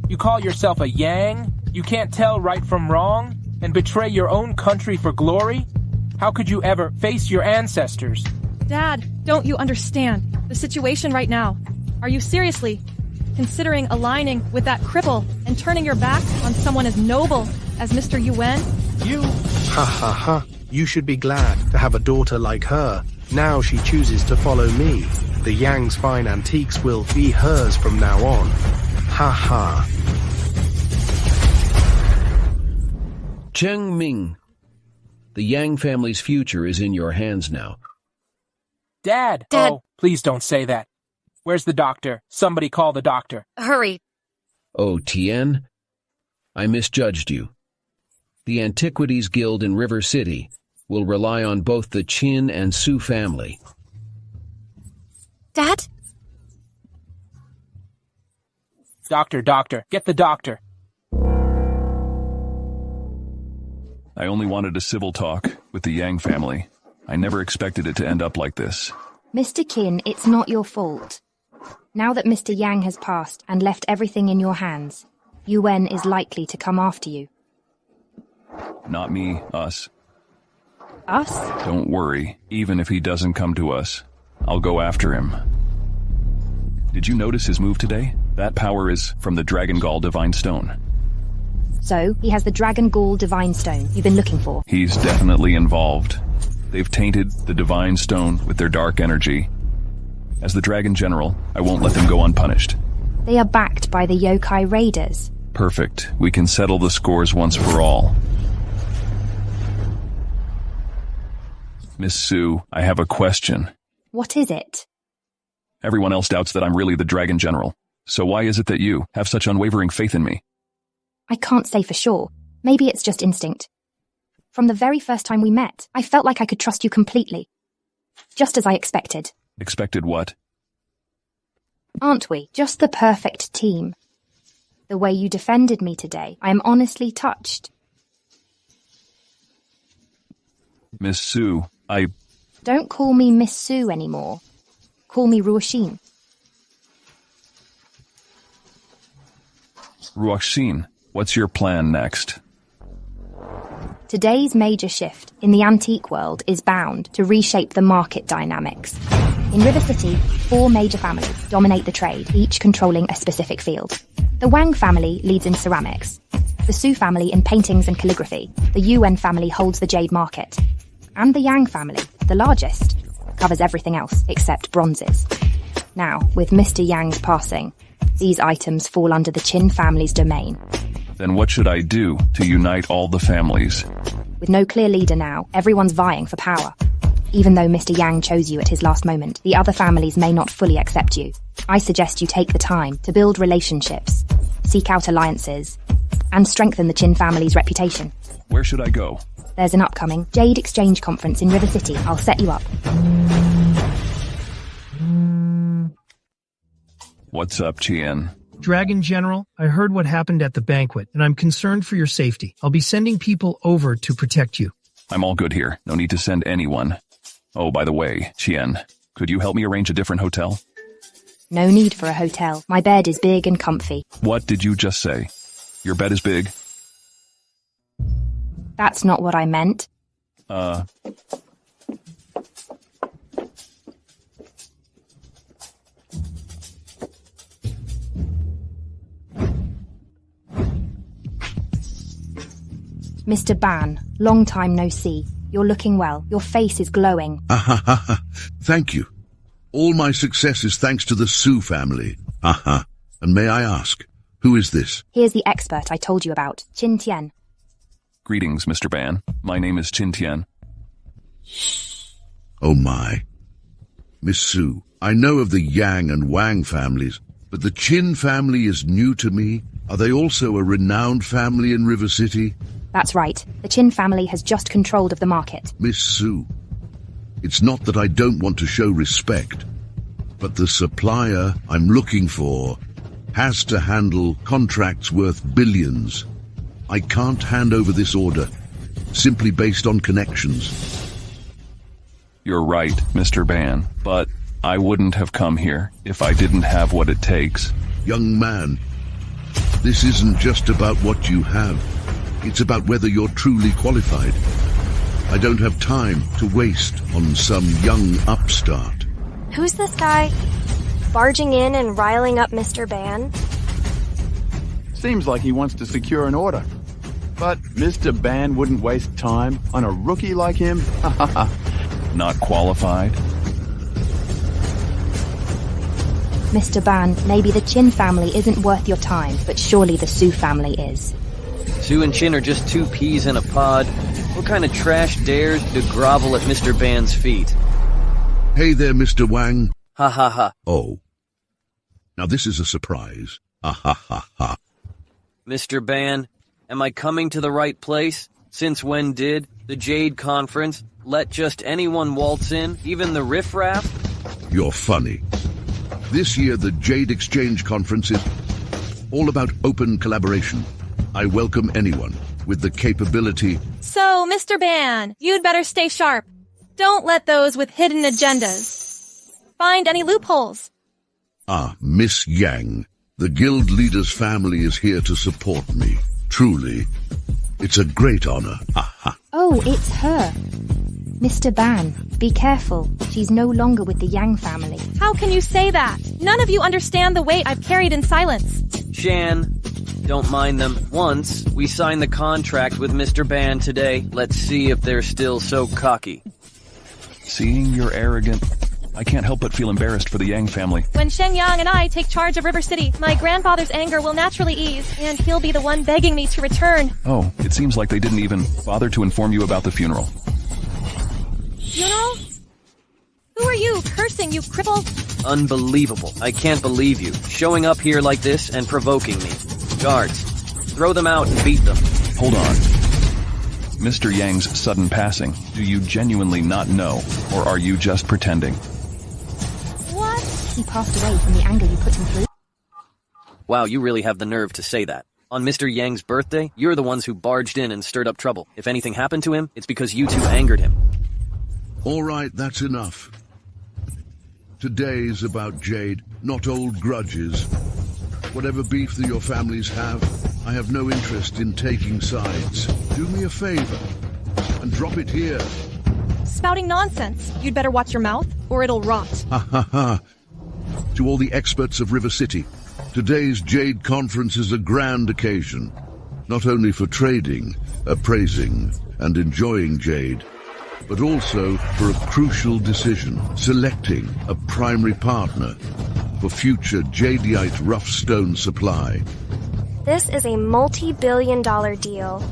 you call yourself a Yang? You can't tell right from wrong? And betray your own country for glory? How could you ever face your ancestors? Dad, don't you understand the situation right now? Are you seriously considering aligning with that cripple and turning your back on someone as noble as Mr. Yuan? You... Ha ha ha. You should be glad to have a daughter like her. Now she chooses to follow me. The Yang's fine antiques will be hers from now on. Ha ha. Cheng Ming, the Yang family's future is in your hands now. Dad! Oh, please don't say that. Where's the doctor? Somebody call the doctor. Hurry. Oh, Tien, I misjudged you. The Antiquities Guild in River City will rely on both the Qin and Su family. Dad? Doctor, get the doctor. I only wanted a civil talk with the Yang family. I never expected it to end up like this. Mr. Qin, it's not your fault. Now that Mr. Yang has passed and left everything in your hands, Yuan is likely to come after you. Not me, us. Us? Don't worry, even if he doesn't come to us, I'll go after him. Did you notice his move today? That power is from the Dragon Gall Divine Stone. So, he has the Dragon Gall Divine Stone you've been looking for. He's definitely involved. They've tainted the Divine Stone with their dark energy. As the Dragon General, I won't let them go unpunished. They are backed by the Yokai Raiders. Perfect. We can settle the scores once for all. Miss Su, I have a question. What is it? Everyone else doubts that I'm really the Dragon General. So why is it that you have such unwavering faith in me? I can't say for sure. Maybe it's just instinct. From the very first time we met, I felt like I could trust you completely. Just as I expected. Expected what? Aren't we? Just the perfect team. The way you defended me today, I am honestly touched. Miss Su, Don't call me Miss Su anymore. Call me Ruoxin. Ruoxin, what's your plan next? Today's major shift in the antique world is bound to reshape the market dynamics. In River City, 4 major families dominate the trade, each controlling a specific field. The Wang family leads in ceramics, the Su family in paintings and calligraphy, the Yuan family holds the jade market, and the Yang family, the largest, covers everything else except bronzes. Now, with Mr. Yang's passing, these items fall under the Qin family's domain. Then what should I do to unite all the families? With no clear leader now, everyone's vying for power. Even though Mr. Yang chose you at his last moment, the other families may not fully accept you. I suggest you take the time to build relationships, seek out alliances, and strengthen the Qin family's reputation. Where should I go? There's an upcoming Jade Exchange Conference in River City. I'll set you up. What's up, Chien? Dragon General, I heard what happened at the banquet, and I'm concerned for your safety. I'll be sending people over to protect you. I'm all good here. No need to send anyone. Oh, by the way, Chien, could you help me arrange a different hotel? No need for a hotel. My bed is big and comfy. What did you just say? Your bed is big? That's not what I meant. Mr. Ban, long time no see. You're looking well. Your face is glowing. Thank you. All my success is thanks to the Su family. And may I ask, who is this? Here's the expert I told you about, Qin Tian. Greetings, Mr. Ban. My name is Chin Tian. Oh my. Miss Su, I know of the Yang and Wang families, but the Qin family is new to me. Are they also a renowned family in River City? That's right. The Qin family has just control of the market. Miss Su, it's not that I don't want to show respect, but the supplier I'm looking for has to handle contracts worth billions. I can't hand over this order, simply based on connections. You're right, Mr. Ban, but I wouldn't have come here if I didn't have what it takes. Young man, this isn't just about what you have. It's about whether you're truly qualified. I don't have time to waste on some young upstart. Who's this guy? Barging in and riling up Mr. Ban? Seems like he wants to secure an order. But Mr. Ban wouldn't waste time on a rookie like him. Not qualified? Mr. Ban, maybe the Qin family isn't worth your time, but surely the Su family is. Su and Qin are just two peas in a pod. What kind of trash dares to grovel at Mr. Ban's feet? Hey there, Mr. Wang. Ha ha ha. Oh. Now this is a surprise. Ha ha ha ha. Mr. Ban, am I coming to the right place? Since when did the Jade Conference let just anyone waltz in, even the riffraff? You're funny. This year the Jade Exchange Conference is all about open collaboration. I welcome anyone with the capability. So, Mr. Ban, you'd better stay sharp. Don't let those with hidden agendas find any loopholes. Ah, Miss Yang, the guild leader's family is here to support me. Truly, it's a great honor. Ha ha. Oh, it's her. Mr. Ban, be careful. She's no longer with the Yang family. How can you say that? None of you understand the weight I've carried in silence. Shan, don't mind them. Once we sign the contract with Mr. Ban today, let's see if they're still so cocky. Seeing you're arrogant, I can't help but feel embarrassed for the Yang family. When Shenyang and I take charge of River City, my grandfather's anger will naturally ease, and he'll be the one begging me to return. Oh, it seems like they didn't even bother to inform you about the funeral. Funeral? Who are you, cursing, you cripple? Unbelievable. I can't believe you. Showing up here like this and provoking me. Guards, throw them out and beat them. Hold on. Mr. Yang's sudden passing, do you genuinely not know, or are you just pretending? What? He passed away from the anger you put him through. Wow, you really have the nerve to say that. On Mr. Yang's birthday, you're the ones who barged in and stirred up trouble. If anything happened to him, it's because you two angered him. All right, that's enough. Today's about Jade, not old grudges. Whatever beef that your families have, I have no interest in taking sides. Do me a favor and drop it here. Spouting nonsense. You'd better watch your mouth, or it'll rot. Ha ha ha. To all the experts of River City, today's Jade Conference is a grand occasion, not only for trading, appraising, and enjoying Jade, but also for a crucial decision, selecting a primary partner for future jadeite rough stone supply. This is a multi-billion-dollar deal.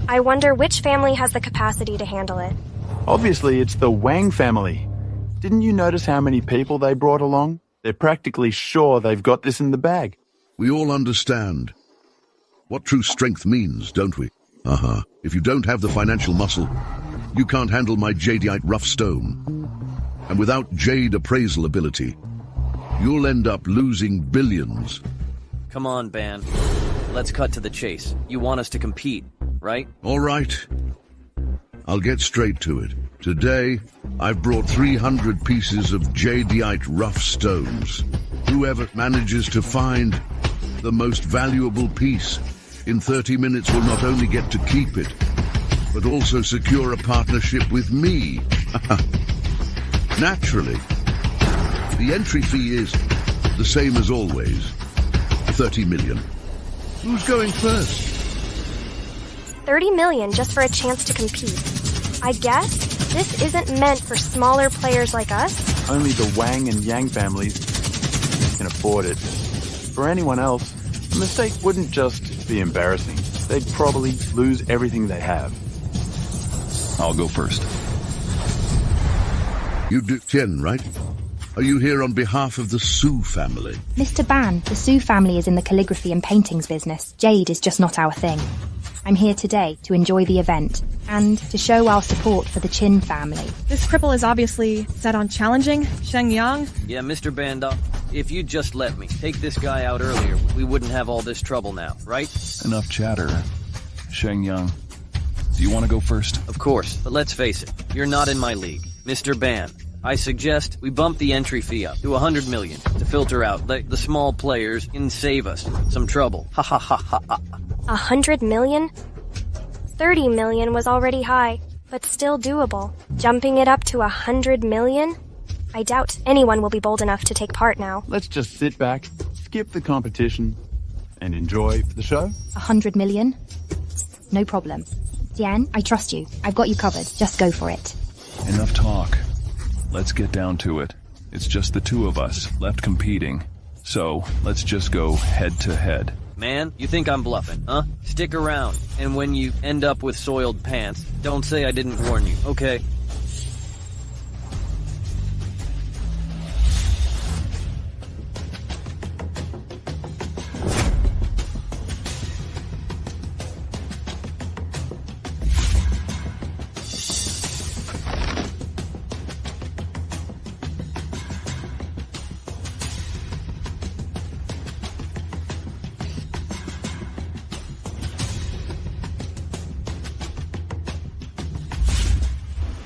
I wonder which family has the capacity to handle it. Obviously, it's the Wang family. Didn't you notice how many people they brought along? They're practically sure they've got this in the bag. We all understand what true strength means, don't we? If you don't have the financial muscle, you can't handle my jadeite rough stone. And without jade appraisal ability, you'll end up losing billions. Come on, Ban. Let's cut to the chase. You want us to compete, right? All right. I'll get straight to it. Today, I've brought 300 pieces of jadeite rough stones. Whoever manages to find the most valuable piece in 30 minutes will not only get to keep it, but also secure a partnership with me. Naturally. The entry fee is the same as always. 30 million. Who's going first? 30 million just for a chance to compete. I guess this isn't meant for smaller players like us. Only the Wang and Yang families can afford it. For anyone else, A mistake wouldn't just be embarrassing. They'd probably lose everything they have. I'll go first. You do Tien, right? Are you here on behalf of the Su family? Mr. Ban, the Su family is in the calligraphy and paintings business. Jade is just not our thing. I'm here today to enjoy the event and to show our support for the Qin family. This cripple is obviously set on challenging Shenyang. Yeah, Mr. Banda, if you'd just let me take this guy out earlier, we wouldn't have all this trouble now, right? Enough chatter. Shenyang, do you want to go first? Of course, but let's face it, you're not in my league. Mr. Ban, I suggest we bump the entry fee up to 100 million to filter out the small players and save us some trouble. Ha ha ha ha ha. 100 million? 30 million was already high, but still doable. Jumping it up to 100 million? I doubt anyone will be bold enough to take part now. Let's just sit back, skip the competition, and enjoy the show. 100 million? No problem. Diane, I trust you. I've got you covered. Just go for it. Enough talk. Let's get down to it. It's just the two of us left competing. So, let's just go head to head. Man, you think I'm bluffing, huh? Stick around, and when you end up with soiled pants, don't say I didn't warn you, okay?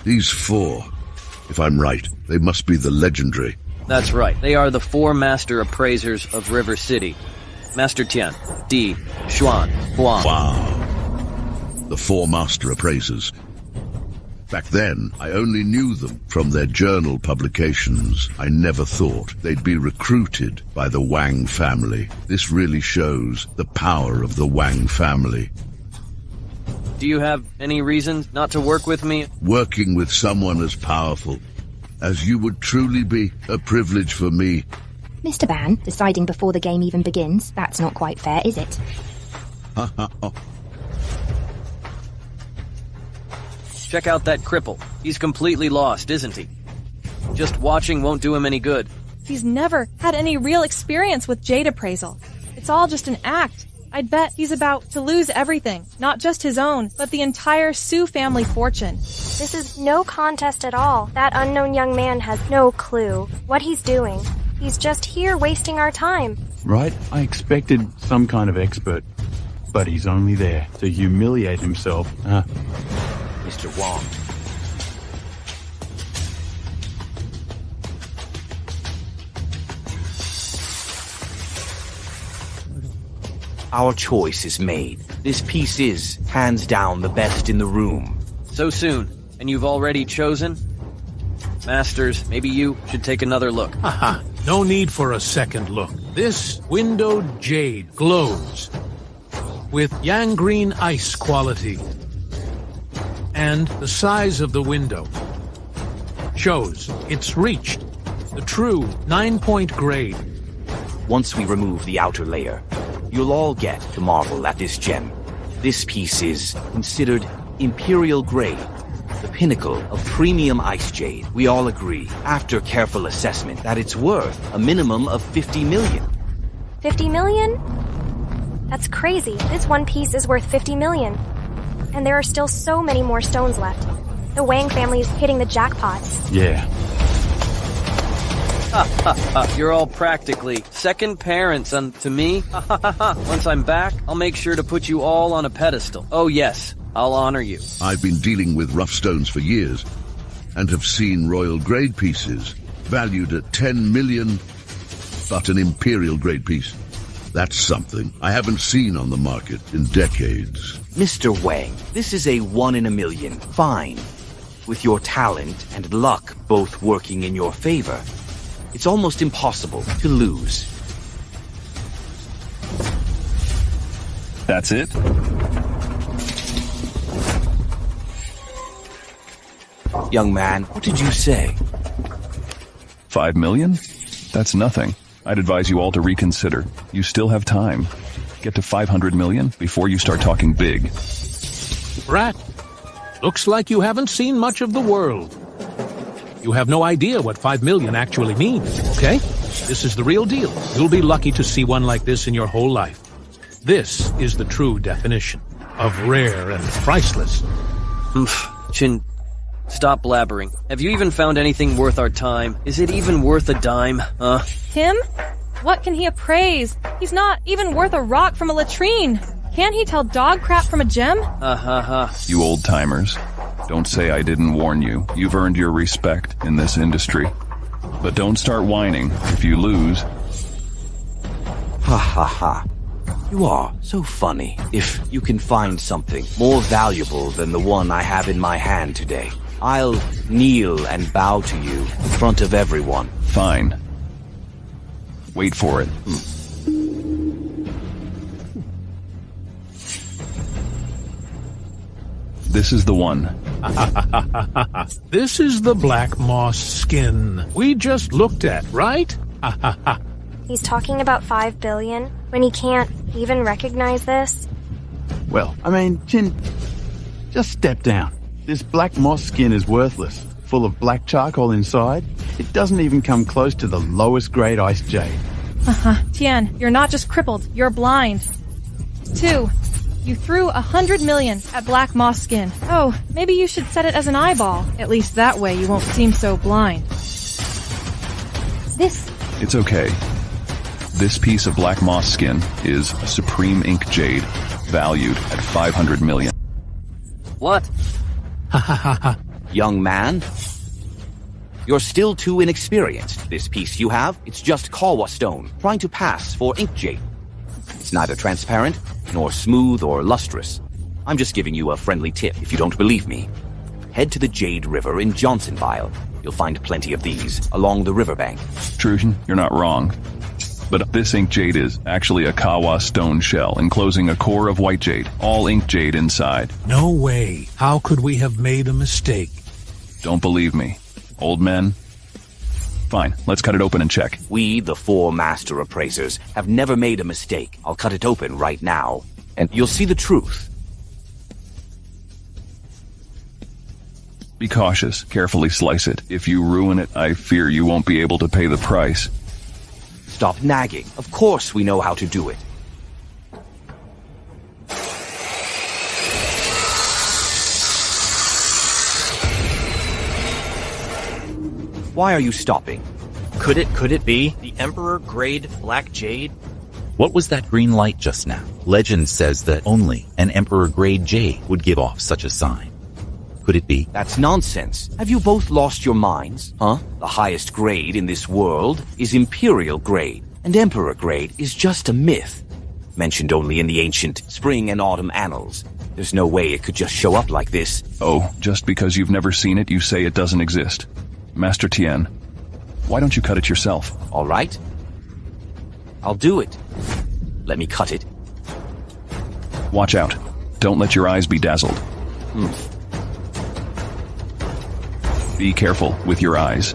These four, if I'm right, they must be the legendary. That's right. They are the four master appraisers of River City. Master Tian, Di, Xuan, Huang. Wow. The four master appraisers. Back then, I only knew them from their journal publications. I never thought they'd be recruited by the Wang family. This really shows the power of the Wang family. Do you have any reason not to work with me? Working with someone as powerful as you would truly be a privilege for me. Mr. Ban, deciding before the game even begins, that's not quite fair, is it? Check out that cripple. He's completely lost, isn't he? Just watching won't do him any good. He's never had any real experience with Jade appraisal. It's all just an act. I'd bet he's about to lose everything, not just his own, but the entire Su family fortune. This is no contest at all. That unknown young man has no clue what he's doing. He's just here wasting our time. Right? I expected some kind of expert, but he's only there to humiliate himself. Mr. Wong. Our choice is made. This piece is, hands down, the best in the room. So soon, and you've already chosen? Masters, maybe you should take another look. Haha, no need for a second look. This windowed jade glows with yang green ice quality. And the size of the window shows it's reached the true 9-point grade. Once we remove the outer layer, you'll all get to marvel at this gem. This piece is considered imperial grade, the pinnacle of premium ice jade. We all agree, after careful assessment, that it's worth a minimum of 50 million. 50 million? That's crazy. This one piece is worth 50 million. And there are still so many more stones left. The Wang family is hitting the jackpot. Yeah. You're all practically second parents to me. Once I'm back, I'll make sure to put you all on a pedestal. Oh yes, I'll honor you. I've been dealing with rough stones for years and have seen royal grade pieces valued at 10 million, but an imperial grade piece, that's something I haven't seen on the market in decades. Mr. Wang, this is a 1 in a million. Fine. With your talent and luck both working in your favor, it's almost impossible to lose. That's it? Young man, what did you say? 5 million? That's nothing. I'd advise you all to reconsider. You still have time. Get to 500 million before you start talking big. Brat, looks like you haven't seen much of the world. You have no idea what 5 million actually means, okay? This is the real deal. You'll be lucky to see one like this in your whole life. This is the true definition of rare and priceless. Chin, stop blabbering. Have you even found anything worth our time? Is it even worth a dime, huh? Him? What can he appraise? He's not even worth a rock from a latrine. Can't he tell dog crap from a gem? You old-timers. Don't say I didn't warn you. You've earned your respect in this industry. But don't start whining. If you lose... Ha ha ha. You are so funny. If you can find something more valuable than the one I have in my hand today, I'll kneel and bow to you in front of everyone. Fine. Wait for it. This is the one. This is the black moss skin we just looked at, right? He's talking about 5 billion when he can't even recognize this. Well, I mean, Chin, just step down. This black moss skin is worthless, full of black charcoal inside. It doesn't even come close to the lowest grade ice jade. Tian, you're not just crippled, you're blind. 2. You threw 100 million at black moss skin. Oh, maybe you should set it as an eyeball. At least that way you won't seem so blind. It's okay. This piece of black moss skin is a supreme ink jade, valued at 500 million. What? Young man, you're still too inexperienced. This piece you have, it's just Kawa stone, trying to pass for ink jade. It's neither transparent, nor smooth or lustrous. I'm just giving you a friendly tip if you don't believe me. Head to the Jade River in Johnsonville. You'll find plenty of these along the riverbank. Trujan, you're not wrong. But this ink jade is actually a Kawa stone shell enclosing a core of white jade, all ink jade inside. No way. How could we have made a mistake? Don't believe me. Old men? Fine, let's cut it open and check. We, the 4 master appraisers, have never made a mistake. I'll cut it open right now, and you'll see the truth. Be cautious. Carefully slice it. If you ruin it, I fear you won't be able to pay the price. Stop nagging. Of course we know how to do it. Why are you stopping? Could it be the Emperor grade black jade? What was that green light just now? Legend says that only an Emperor grade jade would give off such a sign. Could it be? That's nonsense. Have you both lost your minds? Huh? The highest grade in this world is Imperial grade, and Emperor grade is just a myth. Mentioned only in the ancient Spring and Autumn annals. There's no way it could just show up like this. Oh, just because you've never seen it, you say it doesn't exist. Master Tien, why don't you cut it yourself? All right. I'll do it. Let me cut it. Watch out. Don't let your eyes be dazzled. Be careful with your eyes.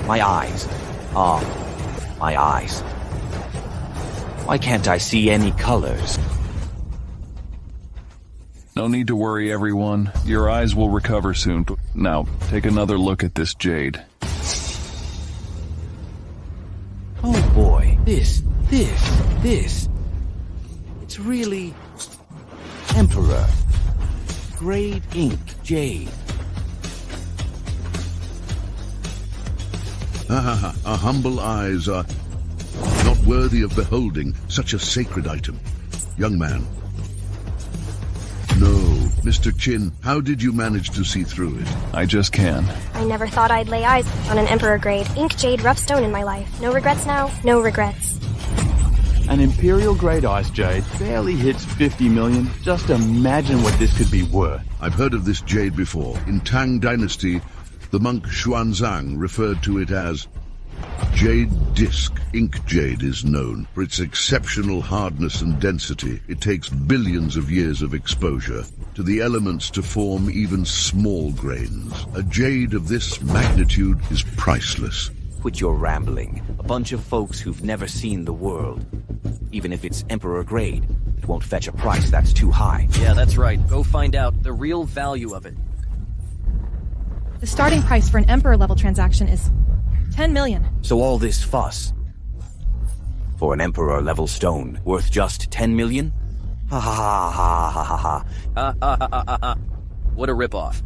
My eyes. Ah, my eyes. Why can't I see any colors? No need to worry, everyone. Your eyes will recover soon. Now, take another look at this jade. Oh boy, this. It's really Emperor. Grade ink jade. Our humble eyes are not worthy of beholding such a sacred item. Young man. No, Mr. Chin, how did you manage to see through it? I just can. I never thought I'd lay eyes on an Emperor grade ink jade rough stone in my life. No regrets now, no regrets. An Imperial grade ice jade barely hits 50 million. Just imagine what this could be worth. I've heard of this jade before. In Tang Dynasty, the monk Xuanzang referred to it as Jade Disc Ink Jade is known for its exceptional hardness and density. It takes billions of years of exposure to the elements to form even small grains. A jade of this magnitude is priceless. Quit your rambling. A bunch of folks who've never seen the world. Even if it's Emperor grade, it won't fetch a price that's too high. Yeah, that's right. Go find out the real value of it. The starting price for an Emperor-level transaction is 10 million. So all this fuss for an Emperor-level stone worth just 10 million? Ha ha ha ha ha ha ha. What a ripoff.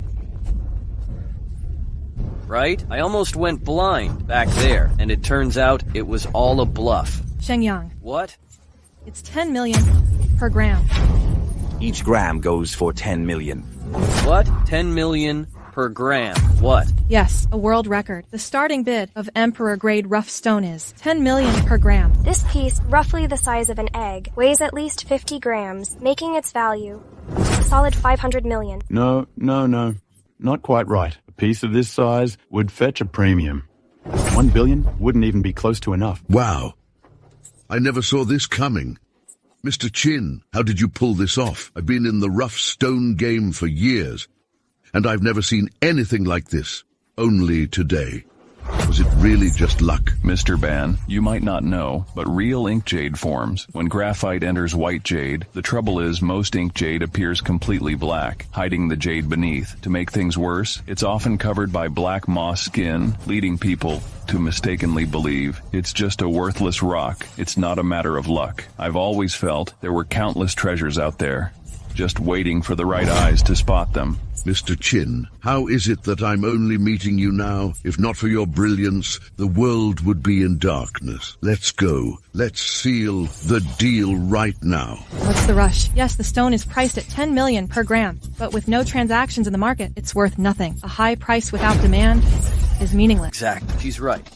Right? I almost went blind back there, and it turns out it was all a bluff. Shenyang. What? It's 10 million per gram. Each gram goes for 10 million. What? 10 million per gram. What? Yes, a world record. The starting bid of Emperor-grade rough stone is 10 million per gram. This piece, roughly the size of an egg, weighs at least 50 grams, making its value a solid 500 million. No. Not quite right. A piece of this size would fetch a premium. 1 billion wouldn't even be close to enough. Wow. I never saw this coming. Mr. Chin, how did you pull this off? I've been in the rough stone game for years, and I've never seen anything like this. Only today. Was it really just luck? Mr. Ban, you might not know, but real ink jade forms when graphite enters white jade. The trouble is most ink jade appears completely black, hiding the jade beneath. To make things worse, it's often covered by black moss skin, leading people to mistakenly believe it's just a worthless rock. It's not a matter of luck. I've always felt there were countless treasures out there, just waiting for the right eyes to spot them. Mr. Chin, how is it that I'm only meeting you now? If not for your brilliance, the world would be in darkness. Let's go. Let's seal the deal right now. What's the rush? Yes, the stone is priced at 10 million per gram, but with no transactions in the market, it's worth nothing. A high price without demand is meaningless. Exactly. She's right.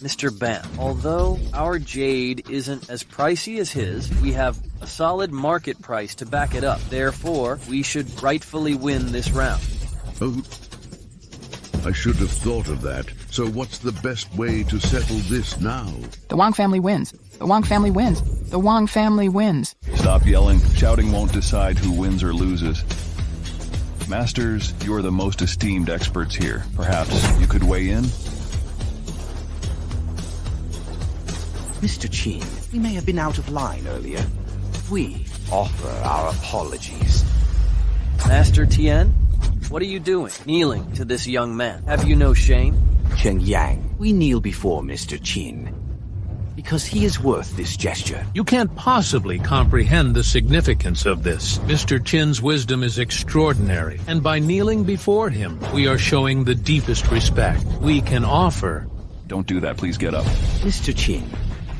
Mr. Ban, although our jade isn't as pricey as his, we have a solid market price to back it up. Therefore, we should rightfully win this round. Oh, I should have thought of that. So what's the best way to settle this now? The Wang family wins. The Wang family wins. The Wang family wins. Stop yelling. Shouting won't decide who wins or loses. Masters, you are the most esteemed experts here. Perhaps you could weigh in? Mr. Chin, we may have been out of line earlier. We offer our apologies. Master Tian, what are you doing? Kneeling to this young man. Have you no shame? Chen Yang, we kneel before Mr. Chin because he is worth this gesture. You can't possibly comprehend the significance of this. Mr. Chin's wisdom is extraordinary, and by kneeling before him, we are showing the deepest respect we can offer. Don't do that, please get up. Mr. Chin,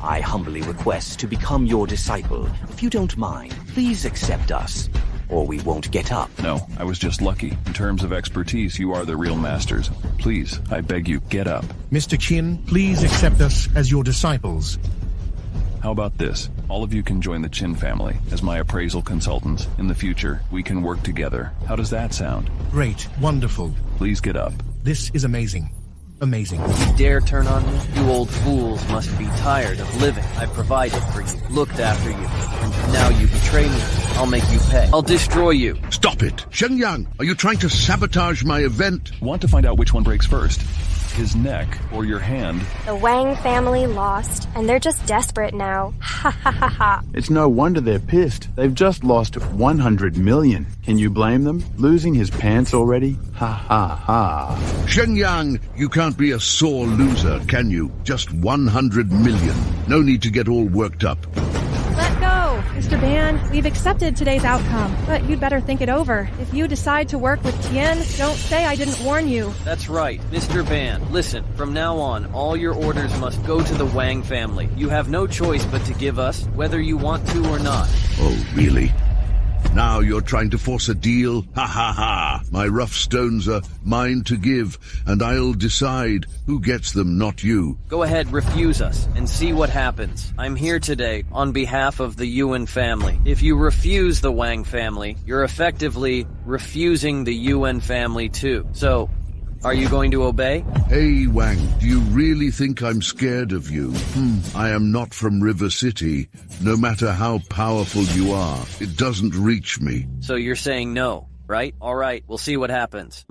I humbly request to become your disciple. If you don't mind, please accept us, or we won't get up. No, I was just lucky. In terms of expertise, you are the real masters. Please, I beg you, get up. Mr. Chin, please accept us as your disciples. How about this? All of you can join the Chin family as my appraisal consultants. In the future, we can work together. How does that sound? Great, wonderful. Please get up. This is amazing. Amazing. You dare turn on me? You old fools must be tired of living. I provided for you, looked after you, and now you betray me. I'll make you pay. I'll destroy you. Stop it! Shenyang, are you trying to sabotage my event? Want to find out which one breaks first? His neck or your hand? The Wang family lost, and they're just desperate now. Ha ha ha ha. It's no wonder they're pissed. They've just lost 100 million. Can you blame them? Losing his pants already? Ha ha ha. Shenyang, you can't be a sore loser, can you? Just 100 million. No need to get all worked up. Let go, Mr. Ban. We've accepted today's outcome, but you'd better think it over. If you decide to work with Tien, don't say I didn't warn you. That's right, Mr. Ban. Listen, from now on, all your orders must go to the Wang family. You have no choice but to give us, whether you want to or not. Oh, really? Now you're trying to force a deal? Ha ha ha! My rough stones are mine to give, and I'll decide who gets them, not you. Go ahead, refuse us, and see what happens. I'm here today on behalf of the Yuan family. If you refuse the Wang family, you're effectively refusing the Yuan family too. So, Are you going to obey? Hey, Wang, do you really think I'm scared of you? I am not from River City. No matter how powerful you are, it doesn't reach me. So you're saying no, right? All right, we'll see what happens.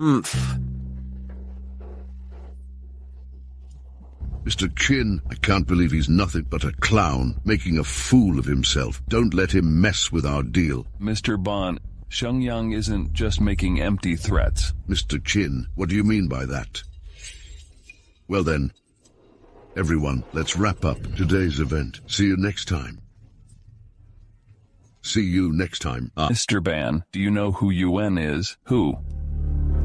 Mr. Chin, I can't believe he's nothing but a clown, making a fool of himself. Don't let him mess with our deal. Mr. Ban, Shenyang isn't just making empty threats. Mr. Chin, what do you mean by that? Well then, everyone, let's wrap up today's event. See you next time. See you next time. Mr. Ban, do you know who Yuan is? Who?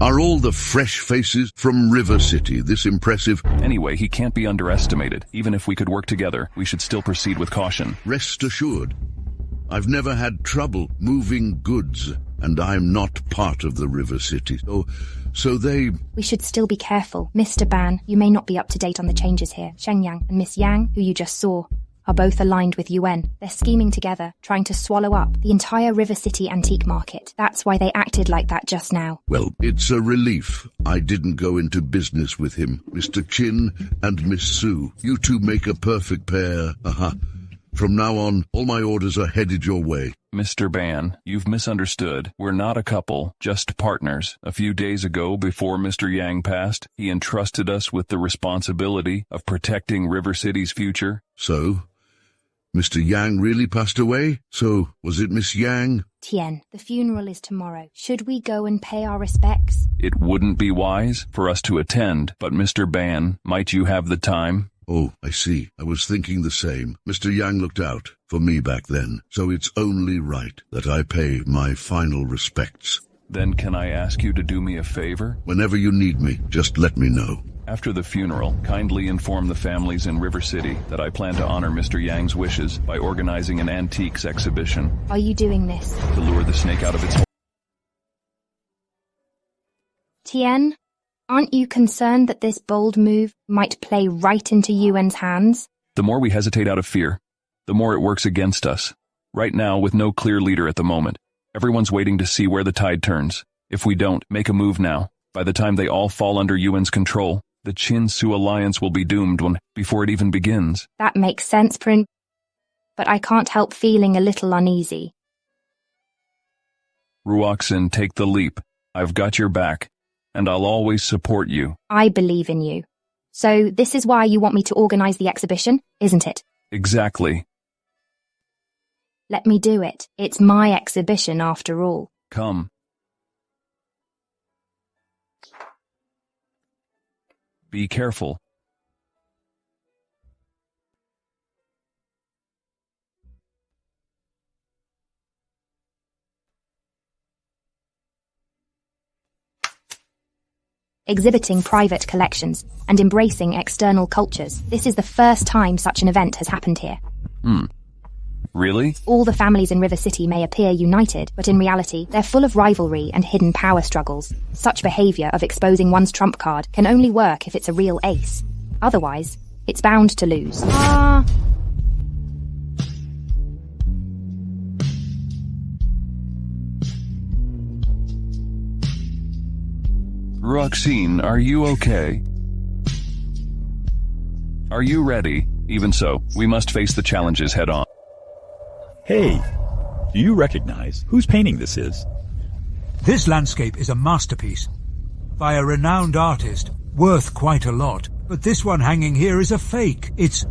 Are all the fresh faces from River City this impressive? Anyway, he can't be underestimated. Even if we could work together, we should still proceed with caution. Rest assured, I've never had trouble moving goods, and I'm not part of the River City. So they... We should still be careful. Mr. Ban, you may not be up to date on the changes here. Shenyang and Miss Yang, who you just saw, are both aligned with Yuan. They're scheming together, trying to swallow up the entire River City antique market. That's why they acted like that just now. Well, it's a relief I didn't go into business with him. Mr. Chin and Miss Su, you two make a perfect pair. From now on, all my orders are headed your way. Mr. Ban, you've misunderstood. We're not a couple, just partners. A few days ago, before Mr. Yang passed, he entrusted us with the responsibility of protecting River City's future. So, Mr. Yang really passed away? So, was it Miss Yang? Tien, the funeral is tomorrow. Should we go and pay our respects? It wouldn't be wise for us to attend, but Mr. Ban, might you have the time? Oh, I see. I was thinking the same. Mr. Yang looked out for me back then, so it's only right that I pay my final respects. Then can I ask you to do me a favor? Whenever you need me, just let me know. After the funeral, kindly inform the families in River City that I plan to honor Mr. Yang's wishes by organizing an antiques exhibition. Are you doing this to lure the snake out of its hole? Tien, aren't you concerned that this bold move might play right into Yuan's hands? The more we hesitate out of fear, the more it works against us. Right now, with no clear leader at the moment, everyone's waiting to see where the tide turns. If we don't make a move now, by the time they all fall under Yuan's control, the Qin-Su alliance will be doomed before it even begins. That makes sense, Prin. But I can't help feeling a little uneasy. Ruoxin, take the leap. I've got your back, and I'll always support you. I believe in you. So this is why you want me to organize the exhibition, isn't it? Exactly. Let me do it. It's my exhibition after all. Come. Be careful. Exhibiting private collections and embracing external cultures. This is the first time such an event has happened here. Really? All the families in River City may appear united, but in reality, they're full of rivalry and hidden power struggles. Such behavior of exposing one's trump card can only work if it's a real ace. Otherwise, it's bound to lose. Ruoxin, are you okay? Are you ready? Even so, we must face the challenges head on. Hey, do you recognize whose painting this is? This landscape is a masterpiece by a renowned artist, worth quite a lot. But this one hanging here is a fake. It's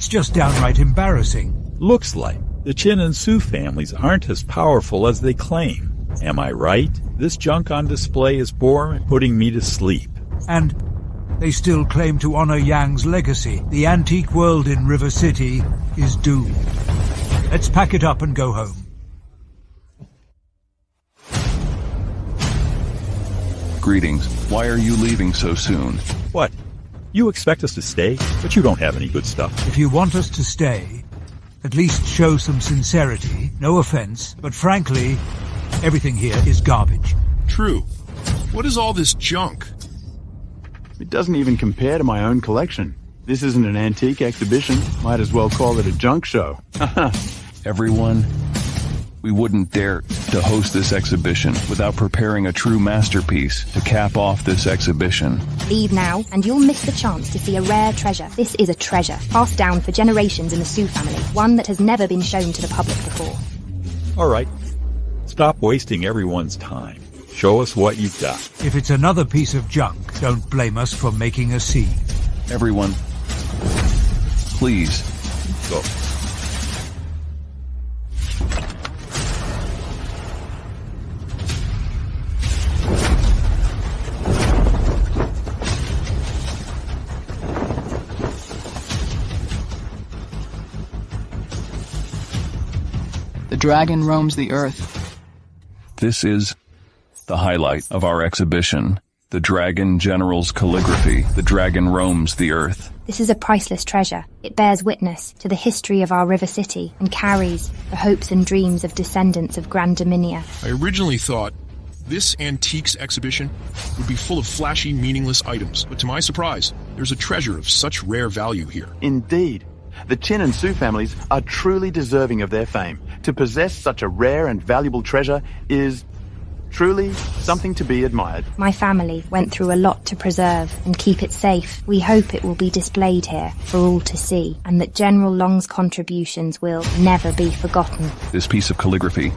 just downright embarrassing. Looks like the Qin and Su families aren't as powerful as they claim. Am I right? This junk on display is boring, putting me to sleep. And they still claim to honor Yang's legacy. The antique world in River City is doomed. Let's pack it up and go home. Greetings. Why are you leaving so soon? What? You expect us to stay, but you don't have any good stuff. If you want us to stay, at least show some sincerity. No offense, but frankly, everything here is garbage. True. What is all this junk? It doesn't even compare to my own collection. This isn't an antique exhibition. Might as well call it a junk show. Everyone, we wouldn't dare... to host this exhibition without preparing a true masterpiece to cap off this exhibition. Leave now, and you'll miss the chance to see a rare treasure. This is a treasure, passed down for generations in the Su family, one that has never been shown to the public before. All right. Stop wasting everyone's time. Show us what you've got. If it's another piece of junk, don't blame us for making a scene. Everyone, please, go. The dragon roams the earth. This is the highlight of our exhibition. The Dragon General's calligraphy. The dragon roams the earth. This is a priceless treasure. It bears witness to the history of our river city and carries the hopes and dreams of descendants of Grand Dominia. I originally thought this antiques exhibition would be full of flashy, meaningless items, but to my surprise, there's a treasure of such rare value here. Indeed. The Qin and Su families are truly deserving of their fame. To possess such a rare and valuable treasure is truly something to be admired. My family went through a lot to preserve and keep it safe. We hope it will be displayed here for all to see, and that General Long's contributions will never be forgotten. This piece of calligraphy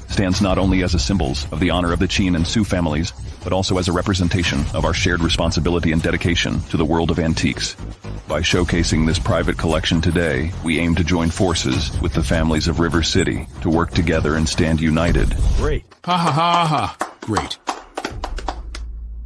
stands not only as a symbol of the honor of the Qin and Su families, but also as a representation of our shared responsibility and dedication to the world of antiques. By showcasing this private collection today, we aim to join forces with the families of River City to work together and stand united. Great. Ha ha ha ha. Great.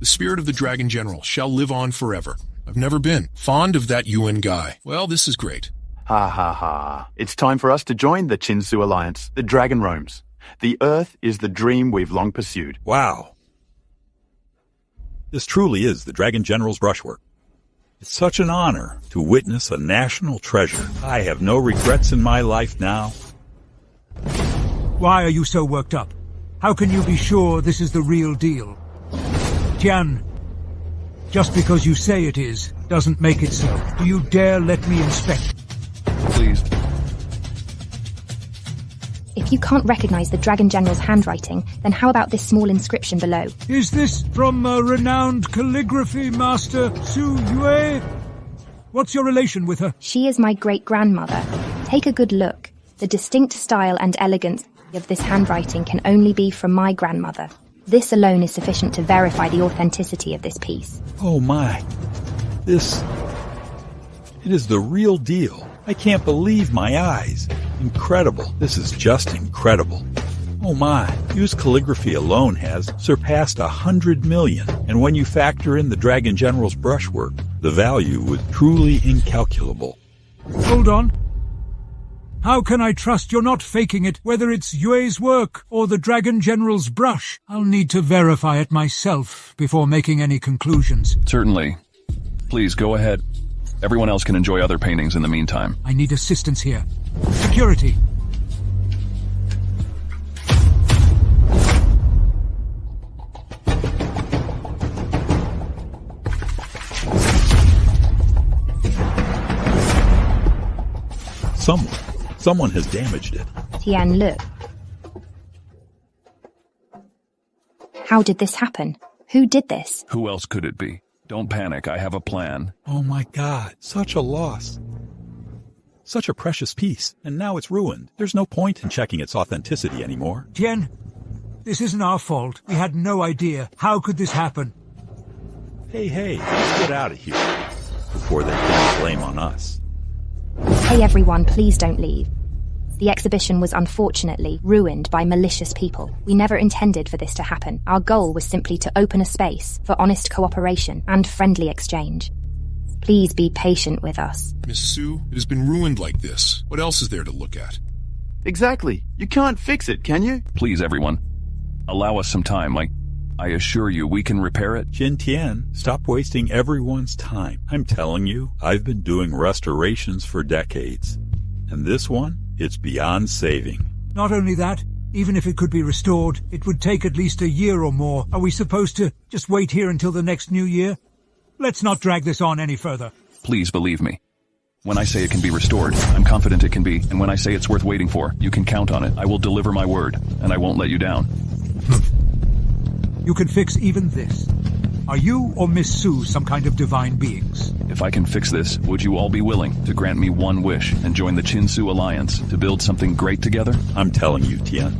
The spirit of the Dragon General shall live on forever. I've never been fond of that Yuan guy. Well, this is great. Ha ha ha. It's time for us to join the Qin-Su Alliance. The dragon roams. The Earth is the dream we've long pursued. Wow. This truly is the Dragon General's brushwork. It's such an honor to witness a national treasure. I have no regrets in my life now. Why are you so worked up? How can you be sure this is the real deal? Tian, just because you say it is, doesn't make it so. Do you dare let me inspect? Please. If you can't recognize the Dragon General's handwriting, then how about this small inscription below? Is this from a renowned calligraphy master, Su Yue? What's your relation with her? She is my great-grandmother. Take a good look. The distinct style and elegance of this handwriting can only be from my grandmother. This alone is sufficient to verify the authenticity of this piece. Oh my. It is the real deal. I can't believe my eyes. Incredible. This is just incredible. Oh my. Used calligraphy alone has surpassed 100 million. And when you factor in the Dragon General's brushwork, the value was truly incalculable. Hold on. How can I trust you're not faking it, whether it's Yue's work or the Dragon General's brush? I'll need to verify it myself before making any conclusions. Certainly. Please go ahead. Everyone else can enjoy other paintings in the meantime. I need assistance here. Security. Someone has damaged it. Tian, look. How did this happen? Who did this? Who else could it be? Don't panic, I have a plan. Oh my God, such a loss. Such a precious piece, and now it's ruined. There's no point in checking its authenticity anymore. Tian, this isn't our fault. We had no idea. How could this happen? Hey, let's get out of here before they put the blame on us. Hey everyone, please don't leave. The exhibition was unfortunately ruined by malicious people. We never intended for this to happen. Our goal was simply to open a space for honest cooperation and friendly exchange. Please be patient with us. Miss Su, it has been ruined like this. What else is there to look at? Exactly. You can't fix it, can you? Please, everyone. Allow us some time. I assure you, we can repair it. Jin Tian, stop wasting everyone's time. I'm telling you, I've been doing restorations for decades. And this one, it's beyond saving. Not only that, even if it could be restored, it would take at least a year or more. Are we supposed to just wait here until the next new year? Let's not drag this on any further. Please believe me. When I say it can be restored, I'm confident it can be, and when I say it's worth waiting for, you can count on it. I will deliver my word, and I won't let you down. You can fix even this. Are you or Miss Sue some kind of divine beings? If I can fix this, would you all be willing to grant me one wish and join the Chinsu Alliance to build something great together? I'm telling you, Tian,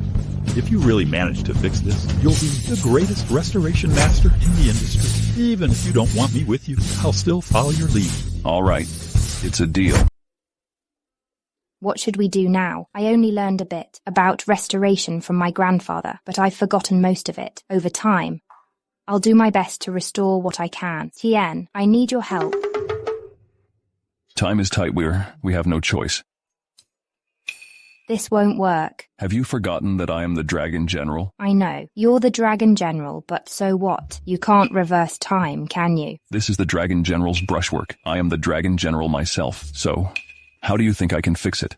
if you really manage to fix this, you'll be the greatest restoration master in the industry. Even if you don't want me with you, I'll still follow your lead. All right. It's a deal. What should we do now? I only learned a bit about restoration from my grandfather, but I've forgotten most of it. Over time, I'll do my best to restore what I can. Tien, I need your help. Time is tight, we have no choice. This won't work. Have you forgotten that I am the Dragon General? I know. You're the Dragon General, but so what? You can't reverse time, can you? This is the Dragon General's brushwork. I am the Dragon General myself, so how do you think I can fix it?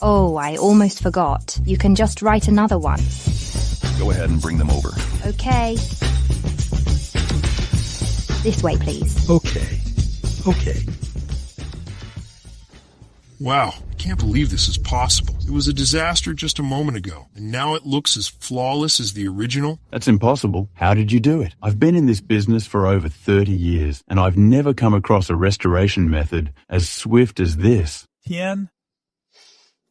Oh, I almost forgot. You can just write another one. Go ahead and bring them over. Okay. This way, please. Okay. Wow, I can't believe this is possible. It was a disaster just a moment ago, and now it looks as flawless as the original. That's impossible. How did you do it? I've been in this business for over 30 years, and I've never come across a restoration method as swift as this. Tien,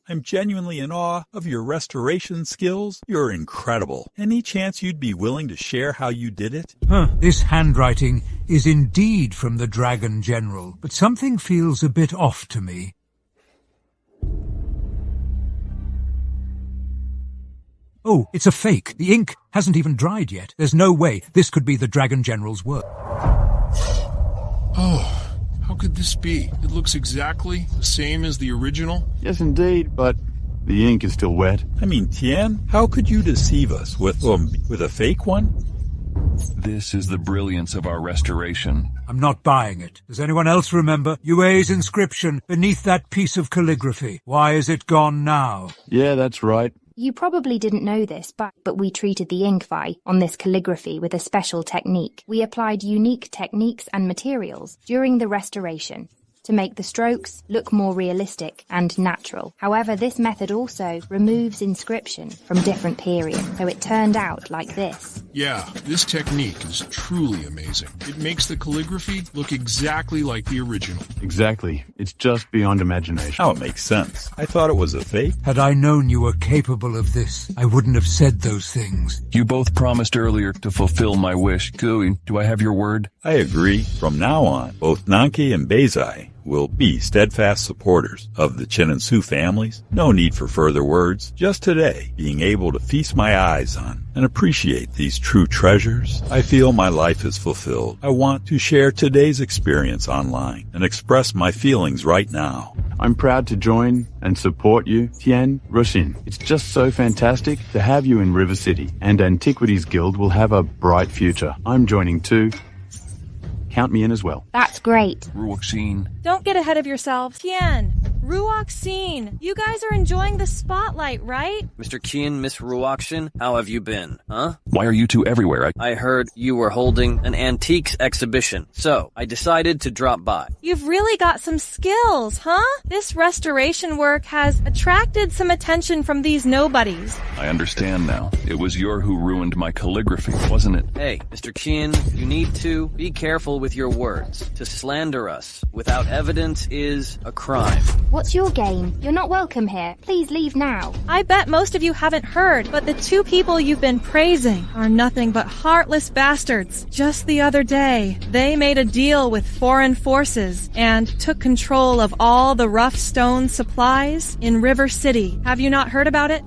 I'm genuinely in awe of your restoration skills. You're incredible. Any chance you'd be willing to share how you did it? This handwriting is indeed from the Dragon General, but something feels a bit off to me. Oh, it's a fake. The ink hasn't even dried yet. There's no way this could be the Dragon General's work. Oh, how could this be? It looks exactly the same as the original. Yes, indeed, but the ink is still wet. I mean, Tien, how could you deceive us with a fake one? This is the brilliance of our restoration. I'm not buying it. Does anyone else remember Yue's inscription beneath that piece of calligraphy? Why is it gone now? Yeah, that's right. You probably didn't know this, but we treated the ink on this calligraphy with a special technique. We applied unique techniques and materials during the restoration to make the strokes look more realistic and natural. However, this method also removes inscription from different periods, so it turned out like this. Yeah, this technique is truly amazing. It makes the calligraphy look exactly like the original. Exactly. It's just beyond imagination. Oh, it makes sense. I thought it was a fake. Had I known you were capable of this, I wouldn't have said those things. You both promised earlier to fulfill my wish. Kui, do I have your word? I agree. From now on, both Nanki and Beizai will be steadfast supporters of the Chen and Su families. No need for further words. Just today, being able to feast my eyes on and appreciate these true treasures, I feel my life is fulfilled. I want to share today's experience online and express my feelings right now. I'm proud to join and support you, Tien, Ruoxin. It's just so fantastic to have you in River City, and Antiquities Guild will have a bright future. I'm joining too. Count me in as well. That's great. Ruoxin. Don't get ahead of yourselves. Tien, Ruoxin, you guys are enjoying the spotlight, right? Mr. Qian, Miss Ruoxin, how have you been, huh? Why are you two everywhere? I heard you were holding an antiques exhibition, so I decided to drop by. You've really got some skills, huh? This restoration work has attracted some attention from these nobodies. I understand now. It was who ruined my calligraphy, wasn't it? Hey, Mr. Qian, you need to be careful with your words. To slander us without evidence is a crime. What's your game? You're not welcome here. Please leave now. I bet most of you haven't heard, but the two people you've been praising are nothing but heartless bastards. Just the other day, they made a deal with foreign forces and took control of all the rough stone supplies in River City. Have you not heard about it?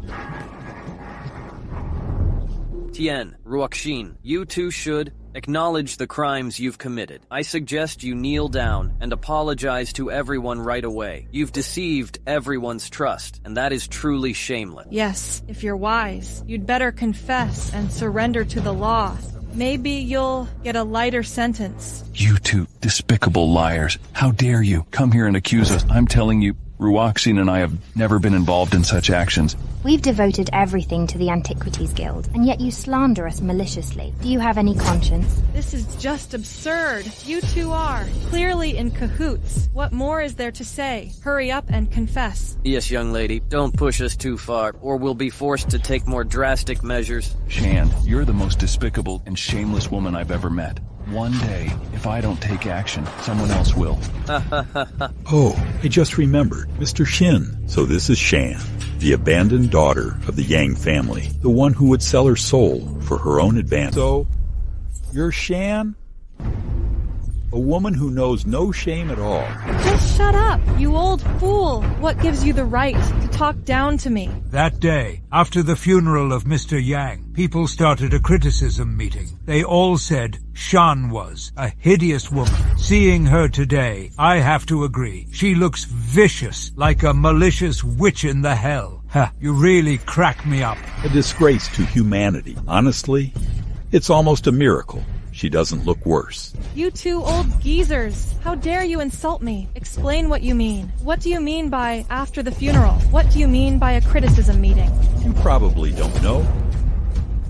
Tien, Ruoxin, you two should acknowledge the crimes you've committed. I suggest you kneel down and apologize to everyone right away. You've deceived everyone's trust, and that is truly shameless. Yes, if you're wise, you'd better confess and surrender to the law. Maybe you'll get a lighter sentence. You two despicable liars. How dare you come here and accuse us? I'm telling you, Ruoxin and I have never been involved in such actions. We've devoted everything to the Antiquities Guild, and yet you slander us maliciously. Do you have any conscience? This is just absurd. You two are clearly in cahoots. What more is there to say? Hurry up and confess. Yes, young lady. Don't push us too far, or we'll be forced to take more drastic measures. Shan, you're the most despicable and shameless woman I've ever met. One day, if I don't take action, someone else will. Oh, I just remembered. Mr. Shin. So this is Shan, the abandoned daughter of the Yang family, the one who would sell her soul for her own advantage. So, you're Shan? A woman who knows no shame at all. Just shut up, you old fool. What gives you the right to talk down to me? That day, after the funeral of Mr. Yang, people started a criticism meeting. They all said Shan was a hideous woman. Seeing her today, I have to agree. She looks vicious, like a malicious witch in the hell. Ha, you really crack me up. A disgrace to humanity. Honestly, it's almost a miracle she doesn't look worse. You two old geezers. How dare you insult me? Explain what you mean. What do you mean by after the funeral? What do you mean by a criticism meeting? You probably don't know.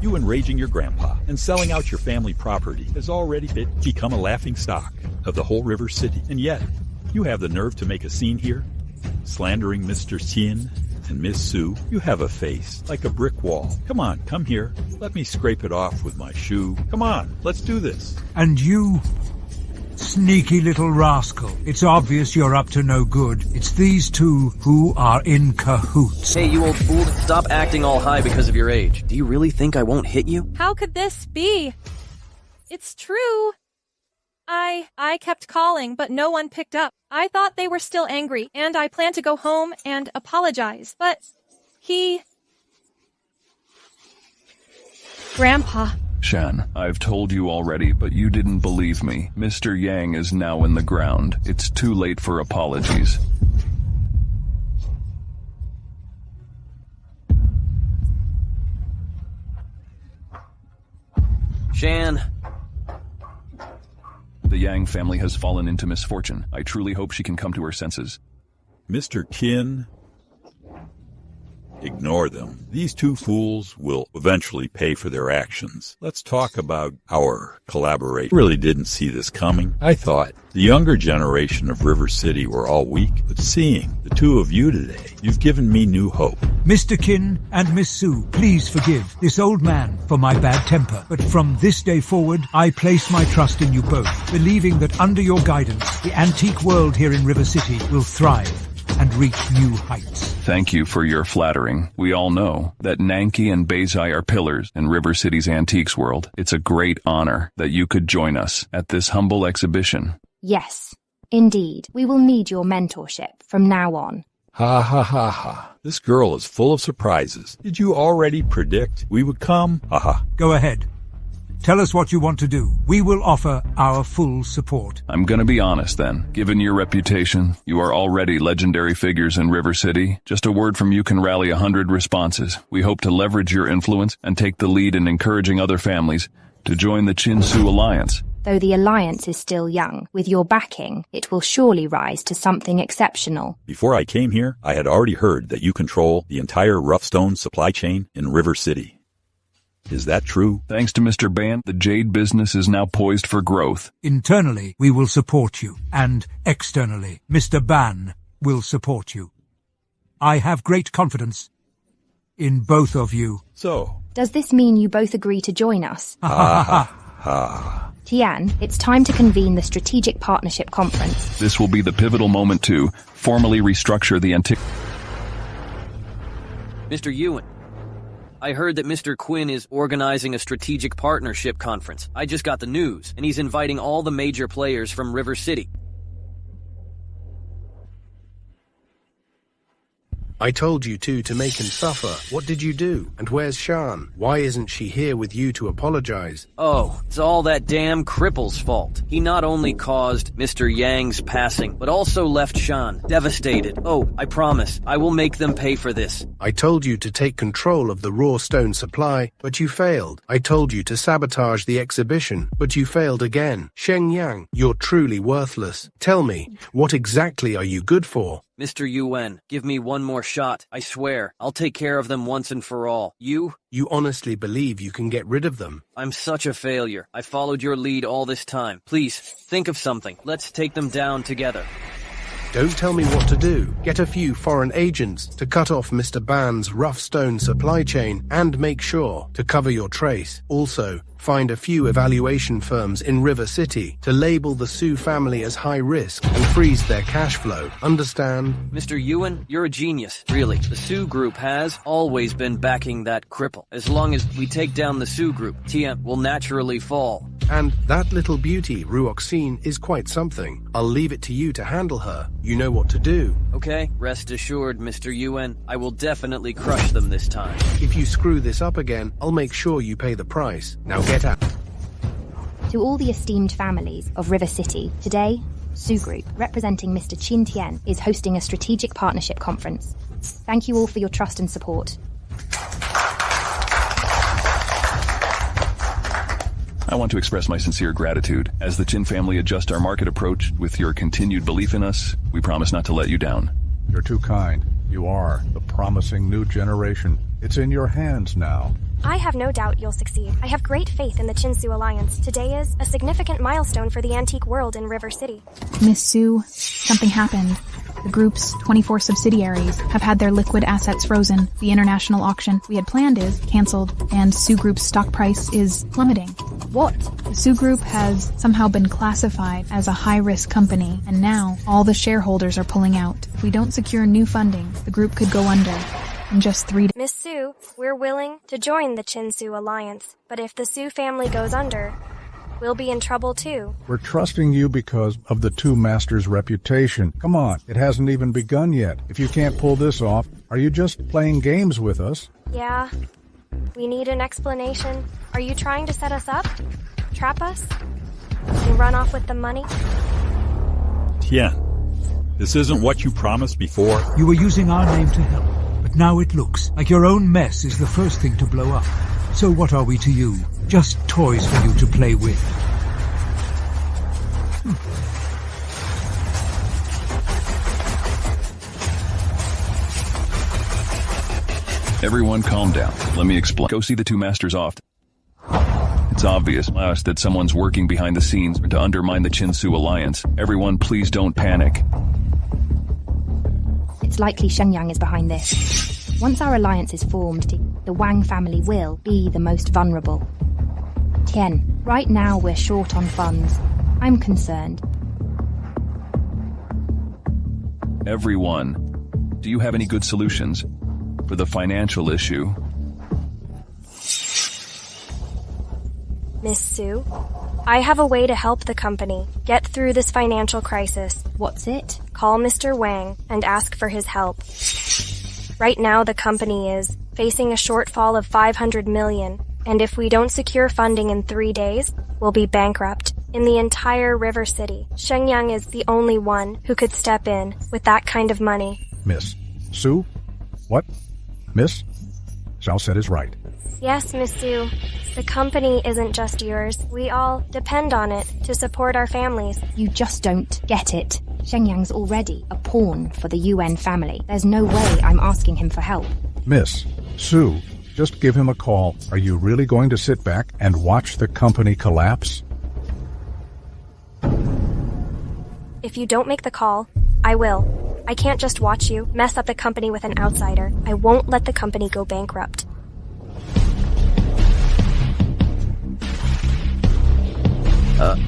You enraging your grandpa and selling out your family property has already become a laughing stock of the whole River City. And yet, you have the nerve to make a scene here? Slandering Mr. Xin and Miss Sue. You have a face like a brick wall. Come on, come here. Let me scrape it off with my shoe. Come on, let's do this. And you, sneaky little rascal. It's obvious you're up to no good. It's these two who are in cahoots. Hey, you old fool, stop acting all high because of your age. Do you really think I won't hit you? How could this be? It's true. I kept calling, but no one picked up. I thought they were still angry, and I planned to go home and apologize, but Grandpa. Shan, I've told you already, but you didn't believe me. Mr. Yang is now in the ground. It's too late for apologies. Shan. The Yang family has fallen into misfortune. I truly hope she can come to her senses. Mr. Qin, ignore them. These two fools will eventually pay for their actions. Let's talk about our collaboration. Really didn't see this coming. I thought the younger generation of River City were all weak, but seeing the two of you today, you've given me new hope. Mr. Qin and Miss Sue, please forgive this old man for my bad temper. But from this day forward, I place my trust in you both, believing that under your guidance, the antique world here in River City will thrive and reach new heights. Thank you for your flattering. We all know that Nanki and Beizai are pillars in River City's antiques world. It's a great honor that you could join us at this humble exhibition. Yes, indeed. We will need your mentorship from now on. Ha ha ha ha. This girl is full of surprises. Did you already predict we would come? Ha ha. Go ahead. Tell us what you want to do. We will offer our full support. I'm gonna be honest then. Given your reputation, you are already legendary figures in River City. Just a word from you can rally 100 responses. We hope to leverage your influence and take the lead in encouraging other families to join the Chinsu Alliance. Though the alliance is still young, with your backing, it will surely rise to something exceptional. Before I came here, I had already heard that you control the entire rough stone supply chain in River City. Is that true? Thanks to Mr. Ban, the Jade business is now poised for growth. Internally, we will support you, and externally, Mr. Ban will support you. I have great confidence in both of you. So, does this mean you both agree to join us? Ha ha ha ha. Tian, it's time to convene the Strategic Partnership Conference. This will be the pivotal moment to formally restructure the Mr. Ewan, I heard that Mr. Quinn is organizing a strategic partnership conference. I just got the news, and he's inviting all the major players from River City. I told you two to make him suffer. What did you do? And where's Shan? Why isn't she here with you to apologize? Oh, it's all that damn cripple's fault. He not only caused Mr. Yang's passing, but also left Shan devastated. Oh, I promise, I will make them pay for this. I told you to take control of the raw stone supply, but you failed. I told you to sabotage the exhibition, but you failed again. Shenyang, you're truly worthless. Tell me, what exactly are you good for? Mr. UN, give me one more shot. I swear, I'll take care of them once and for all. You? You honestly believe you can get rid of them? I'm such a failure. I followed your lead all this time. Please, think of something. Let's take them down together. Don't tell me what to do. Get a few foreign agents to cut off Mr. Ban's rough stone supply chain and make sure to cover your trace. Also, find a few evaluation firms in River City to label the Su family as high risk and freeze their cash flow. Understand? Mr. Ewan, you're a genius. Really, the Su Group has always been backing that cripple. As long as we take down the Su Group, Tien will naturally fall. And that little beauty, Ruoxin, is quite something. I'll leave it to you to handle her. You know what to do. Okay, rest assured, Mr. UN. I will definitely crush them this time. If you screw this up again, I'll make sure you pay the price. Now get out. To all the esteemed families of River City, today, Su Group, representing Mr. Qin Tian, is hosting a strategic partnership conference. Thank you all for your trust and support. I want to express my sincere gratitude. As the Qin family adjust our market approach with your continued belief in us, we promise not to let you down. You're too kind. You are the promising new generation. It's in your hands now. I have no doubt you'll succeed. I have great faith in the Qin-Su Alliance. Today is a significant milestone for the antique world in River City. Miss Su, something happened. The group's 24 subsidiaries have had their liquid assets frozen. The international auction we had planned is cancelled, and Su Group's stock price is plummeting. What? The Su Group has somehow been classified as a high-risk company, and now all the shareholders are pulling out. If we don't secure new funding, the group could go under in just 3 days. Miss Su, we're willing to join the Qin-Su Alliance, but if the Su family goes under, we'll be in trouble too. We're trusting you because of the two masters' reputation. Come on, it hasn't even begun yet. If you can't pull this off, are you just playing games with us? Yeah. We need an explanation. Are you trying to set us up? Trap us? And run off with the money? Tien, this isn't what you promised before. You were using our name to help, but now it looks like your own mess is the first thing to blow up. So what are we to you? Just toys for you to play with. Everyone calm down. Let me explain. Go see the two masters off. It's obvious that someone's working behind the scenes to undermine the Qin-Su Alliance. Everyone, please don't panic. It's likely Shenyang is behind this. Once our alliance is formed, the Wang family will be the most vulnerable. Tien, right now we're short on funds. I'm concerned. Everyone, do you have any good solutions for the financial issue? Miss Su, I have a way to help the company get through this financial crisis. What's it? Call Mr. Wang and ask for his help. Right now, the company is facing a shortfall of 500 million, and if we don't secure funding in 3 days, we'll be bankrupt. In the entire River City, Shenyang is the only one who could step in with that kind of money. Miss Su? What? Miss? Xiao said is right. Yes, Miss Su. The company isn't just yours. We all depend on it to support our families. You just don't get it. Shenyang's already a pawn for the UN family. There's no way I'm asking him for help. Miss Su, just give him a call. Are you really going to sit back and watch the company collapse? If you don't make the call, I will. I can't just watch you mess up the company with an outsider. I won't let the company go bankrupt.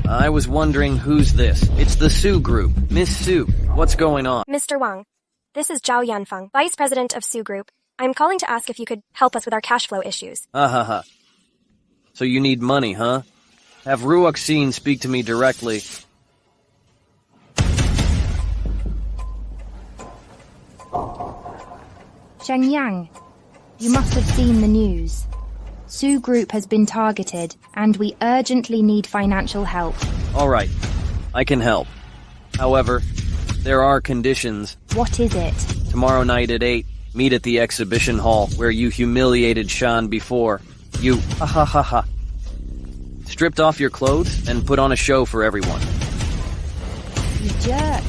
I was wondering who's this. It's the Su Group. Miss Su, what's going on? Mr. Wang, this is Zhao Yanfeng, Vice President of Su Group. I'm calling to ask if you could help us with our cash flow issues. So you need money, huh? Have Ruoxin speak to me directly. Shenyang, you must have seen the news. Su Group has been targeted, and we urgently need financial help. All right, I can help. However, there are conditions. What is it? Tomorrow night at 8, meet at the exhibition hall where you humiliated Shan before. You, stripped off your clothes and put on a show for everyone. You jerk.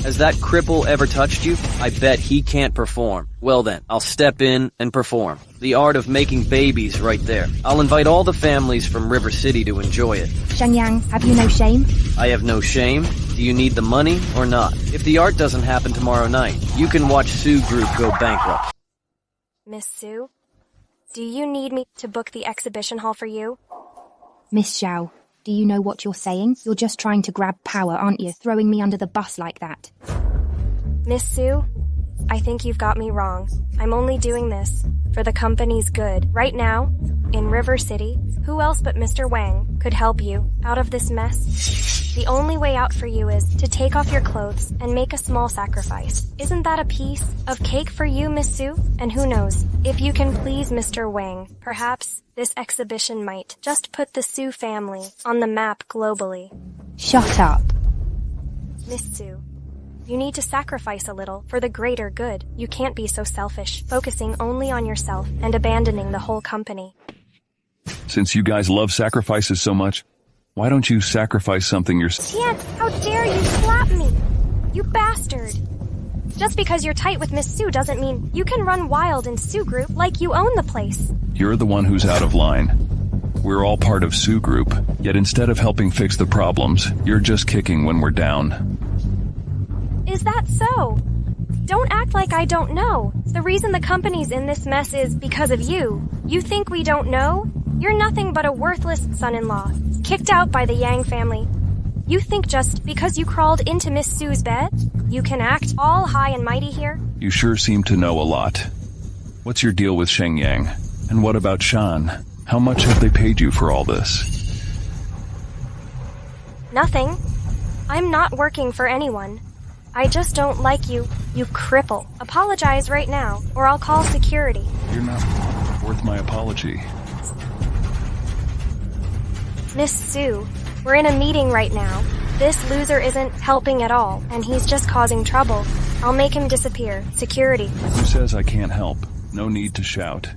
Has that cripple ever touched you? I bet he can't perform. Well then, I'll step in and perform. The art of making babies right there. I'll invite all the families from River City to enjoy it. Shenyang, have you no shame? I have no shame. Do you need the money or not? If the art doesn't happen tomorrow night, you can watch Sue Group go bankrupt. Miss Sue, do you need me to book the exhibition hall for you? Miss Zhao, do you know what you're saying? You're just trying to grab power, aren't you? Throwing me under the bus like that. Miss Sue, I think you've got me wrong. I'm only doing this for the company's good. Right now, in River City, who else but Mr. Wang could help you out of this mess? The only way out for you is to take off your clothes and make a small sacrifice. Isn't that a piece of cake for you, Miss Sue? And who knows, if you can please Mr. Wang, perhaps this exhibition might just put the Sue family on the map globally. Shut up. Miss Sue, you need to sacrifice a little for the greater good. You can't be so selfish, focusing only on yourself and abandoning the whole company. Since you guys love sacrifices so much, why don't you sacrifice something yourself? Tian, how dare you slap me? You bastard. Just because you're tight with Miss Sue doesn't mean you can run wild in Sue Group like you own the place. You're the one who's out of line. We're all part of Sue Group, yet instead of helping fix the problems, you're just kicking when we're down. Is that so? Don't act like I don't know. The reason the company's in this mess is because of you. You think we don't know? You're nothing but a worthless son-in-law, kicked out by the Yang family. You think just because you crawled into Miss Sue's bed, you can act all high and mighty here? You sure seem to know a lot. What's your deal with Shenyang? And what about Shan? How much have they paid you for all this? Nothing. I'm not working for anyone. I just don't like you, you cripple. Apologize right now, or I'll call security. You're not worth my apology. Miss Sue, we're in a meeting right now. This loser isn't helping at all, and he's just causing trouble. I'll make him disappear. Security. Who says I can't help? No need to shout.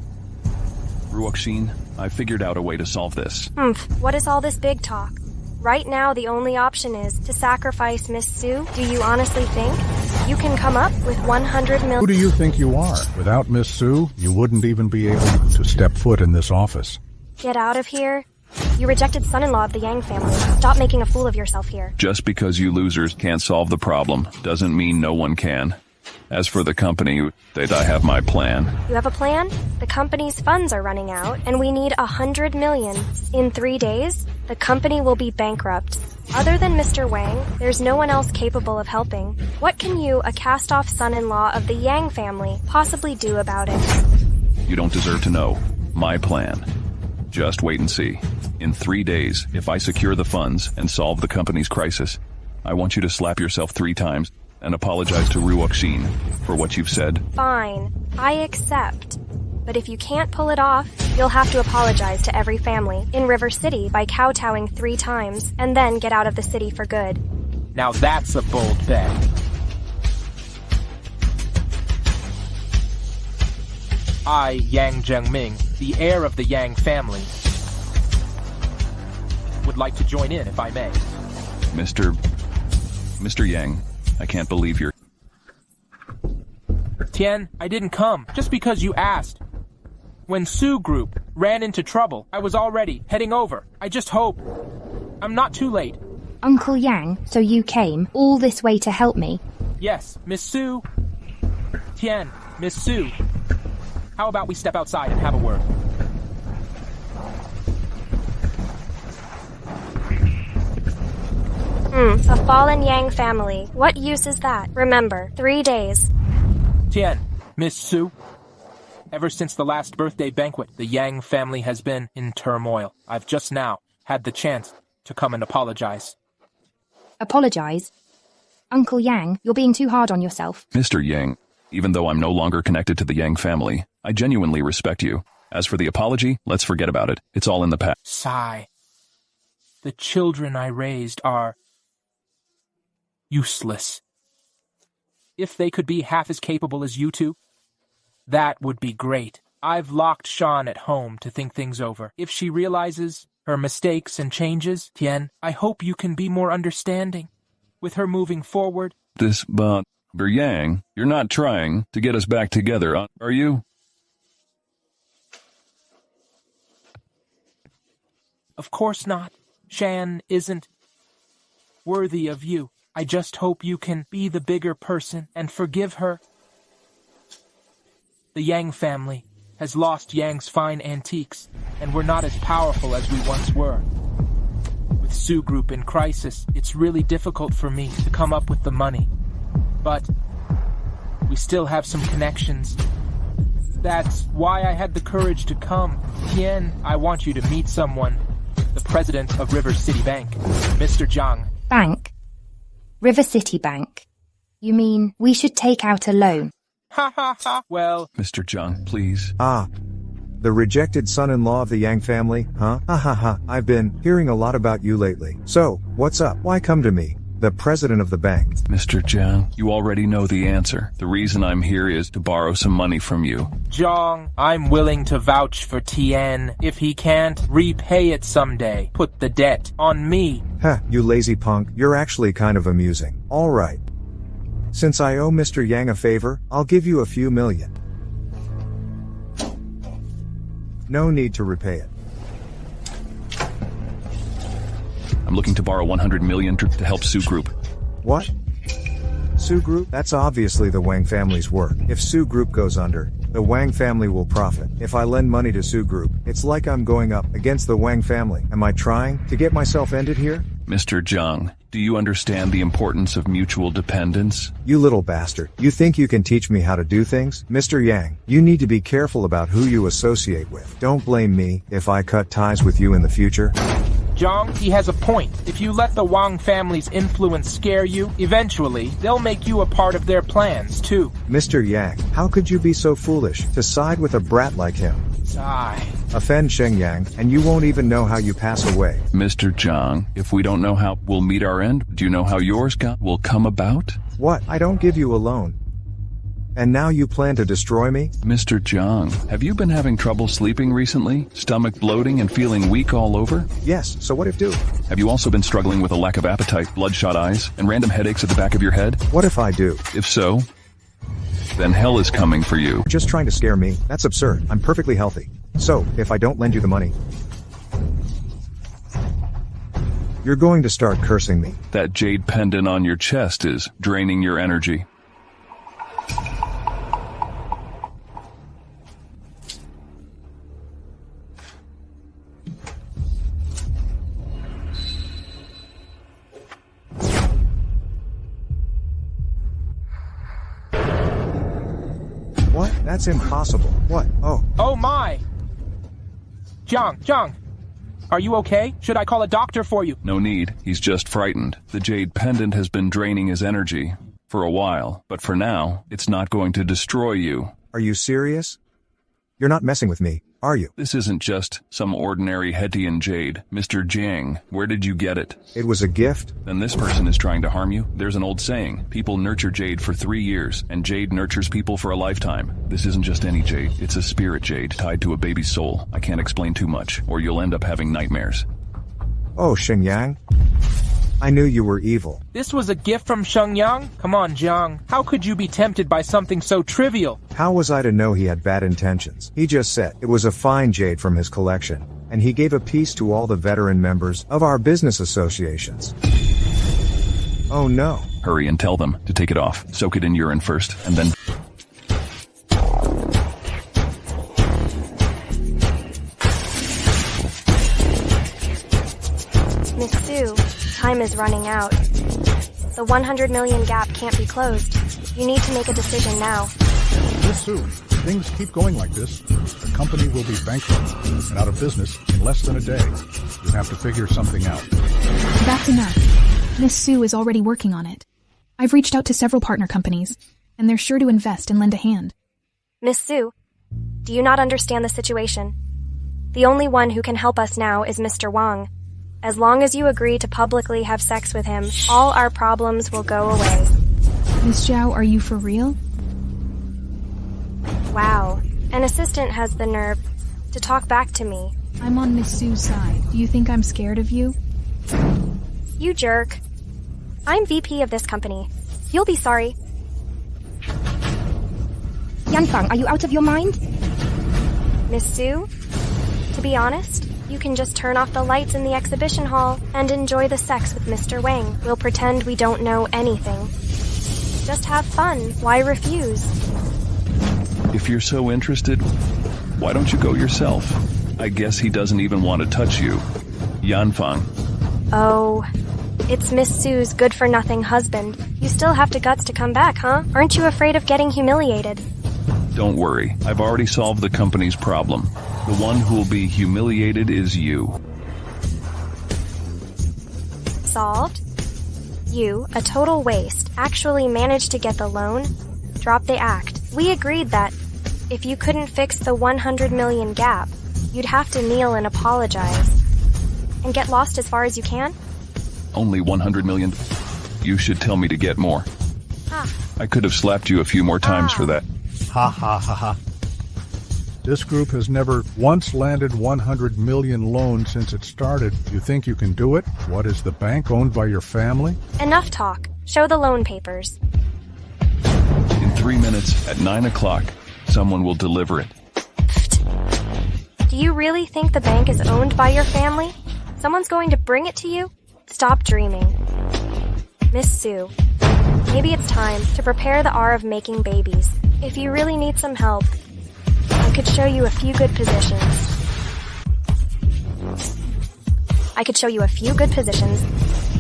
Ruoxin, I figured out a way to solve this. What is all this big talk? Right now, the only option is to sacrifice Miss Sue. Do you honestly think you can come up with 100 million? Who do you think you are? Without Miss Sue, you wouldn't even be able to step foot in this office. Get out of here. You rejected son-in-law of the Yang family. Stop making a fool of yourself here. Just because you losers can't solve the problem doesn't mean no one can. As for the company, I have my plan. You have a plan? The company's funds are running out, and we need 100 million. In 3 days, the company will be bankrupt. Other than Mr. Wang, there's no one else capable of helping. What can you, a cast-off son-in-law of the Yang family, possibly do about it? You don't deserve to know. My plan. Just wait and see. In 3 days, if I secure the funds and solve the company's crisis, I want you to slap yourself 3 times and apologize to Ruoxin for what you've said. Fine, I accept. But if you can't pull it off, you'll have to apologize to every family in River City by kowtowing 3 times and then get out of the city for good. Now that's a bold bet. I, Yang Zhengming, the heir of the Yang family, would like to join in if I may. Mr. Yang, I can't believe you're... Tian, I didn't come just because you asked. When Sue Group ran into trouble, I was already heading over. I just hope I'm not too late. Uncle Yang, so you came all this way to help me? Yes, Miss Sue. Tian, Miss Sue. How about we step outside and have a word? A fallen Yang family. What use is that? Remember, 3 days. Tian, Miss Sue. Ever since the last birthday banquet, the Yang family has been in turmoil. I've just now had the chance to come and apologize. Apologize? Uncle Yang, you're being too hard on yourself. Mr. Yang, even though I'm no longer connected to the Yang family, I genuinely respect you. As for the apology, let's forget about it. It's all in the past. Sigh. The children I raised are useless. If they could be half as capable as you two, that would be great. I've locked Shan at home to think things over. If she realizes her mistakes and changes, Tian, I hope you can be more understanding. With her moving forward, this, but Yang, you're not trying to get us back together, are you? Of course not. Shan isn't worthy of you. I just hope you can be the bigger person and forgive her. The Yang family has lost Yang's fine antiques, and we're not as powerful as we once were. With Su Group in crisis, it's really difficult for me to come up with the money. But we still have some connections. That's why I had the courage to come. Tian, I want you to meet someone. The president of River City Bank, Mr. Zhang. Bank? River City Bank? You mean we should take out a loan? Ha ha ha. Well, Mr. Zhang, please. Ah, the rejected son-in-law of the Yang family, huh? Ha ha ha. I've been hearing a lot about you lately. So, what's up? Why come to me, the president of the bank? Mr. Zhang, you already know the answer. The reason I'm here is to borrow some money from you. Zhang, I'm willing to vouch for Tian. If he can't, repay it someday. Put the debt on me. Heh, you lazy punk. You're actually kind of amusing. All right. Since I owe Mr. Yang a favor, I'll give you a few million. No need to repay it. I'm looking to borrow 100 million to help Su Group. What? Su Group? That's obviously the Wang family's work. If Su Group goes under, the Wang family will profit. If I lend money to Su Group, it's like I'm going up against the Wang family. Am I trying to get myself ended here? Mr. Zhang, do you understand the importance of mutual dependence? You little bastard. You think you can teach me how to do things? Mr. Yang, you need to be careful about who you associate with. Don't blame me if I cut ties with you in the future. Zhang, he has a point. If you let the Wang family's influence scare you, eventually, they'll make you a part of their plans, too. Mr. Yang, how could you be so foolish to side with a brat like him? Offend Shenyang, and you won't even know how you pass away. Mr. Zhang, if we don't know how we'll meet our end, do you know how yours will come about? What? I don't give you a loan. And now you plan to destroy me? Mr. Zhang, have you been having trouble sleeping recently? Stomach bloating and feeling weak all over? Yes, so what if do? Have you also been struggling with a lack of appetite, bloodshot eyes, and random headaches at the back of your head? What if I do? If so, then hell is coming for you. Just trying to scare me? That's absurd. I'm perfectly healthy. So, if I don't lend you the money, you're going to start cursing me. That jade pendant on your chest is draining your energy. What? That's impossible. What? Oh. Oh my! Zhang, are you okay? Should I call a doctor for you? No need. He's just frightened. The jade pendant has been draining his energy for a while, but for now, it's not going to destroy you. Are you serious? You're not messing with me, are you? This isn't just some ordinary Hetian jade. Mr. Jiang, where did you get it? It was a gift? Then this person is trying to harm you? There's an old saying, people nurture jade for 3 years, and jade nurtures people for a lifetime. This isn't just any jade, it's a spirit jade tied to a baby's soul. I can't explain too much, or you'll end up having nightmares. Oh, Shenyang. I knew you were evil. This was a gift from Shenyang? Come on, Jiang. How could you be tempted by something so trivial? How was I to know he had bad intentions? He just said it was a fine jade from his collection, and he gave a piece to all the veteran members of our business associations. Oh no. Hurry and tell them to take it off. Soak it in urine first, and then... Miss Sue, time is running out. The 100 million gap can't be closed. You need to make a decision now. Miss Sue, things keep going like this, the company will be bankrupt and out of business in less than a day. You have to figure something out. That's enough. Miss Sue is already working on it. I've reached out to several partner companies, and they're sure to invest and lend a hand. Miss Sue, do you not understand the situation? The only one who can help us now is Mr. Wang. As long as you agree to publicly have sex with him, all our problems will go away. Miss Zhao, are you for real? Wow. An assistant has the nerve to talk back to me. I'm on Miss Sue's side. Do you think I'm scared of you? You jerk. I'm VP of this company. You'll be sorry. Yanfang, are you out of your mind? Miss Sue? To be honest, you can just turn off the lights in the exhibition hall and enjoy the sex with Mr. Wang. We'll pretend we don't know anything. Just have fun. Why refuse? If you're so interested, why don't you go yourself? I guess he doesn't even want to touch you. Yanfang. Oh, it's Miss Sue's good-for-nothing husband. You still have the guts to come back, huh? Aren't you afraid of getting humiliated? Don't worry, I've already solved the company's problem. The one who'll be humiliated is you. Solved? You, a total waste, actually managed to get the loan? Drop the act. We agreed that if you couldn't fix the 100 million gap, you'd have to kneel and apologize. And get lost as far as you can? Only 100 million? You should tell me to get more. Ha. I could have slapped you a few more times for that. Ha ha ha ha. This group has never once landed 100 million loan since it started. You think you can do it? What, is the bank owned by your family? Enough talk. Show the loan papers. In 3 minutes, at 9 o'clock, someone will deliver it. Do you really think the bank is owned by your family? Someone's going to bring it to you? Stop dreaming. Miss Sue, maybe it's time to prepare the R of making babies. If you really need some help, I could show you a few good positions.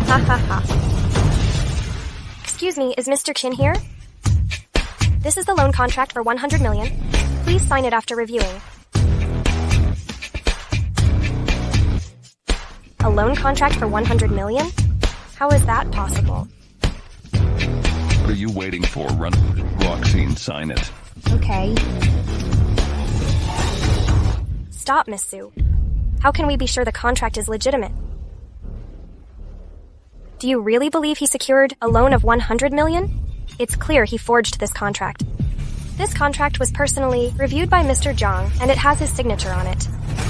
Ha ha ha. Excuse me, is Mr. Chin here? This is the loan contract for 100 million. Please sign it after reviewing. A loan contract for 100 million? How is that possible? What are you waiting for? Run, Ruoxin, sign it. Okay. Stop, Miss Sue. How can we be sure the contract is legitimate? Do you really believe he secured a loan of 100 million? It's clear he forged this contract. This contract was personally reviewed by Mr. Zhang, and it has his signature on it.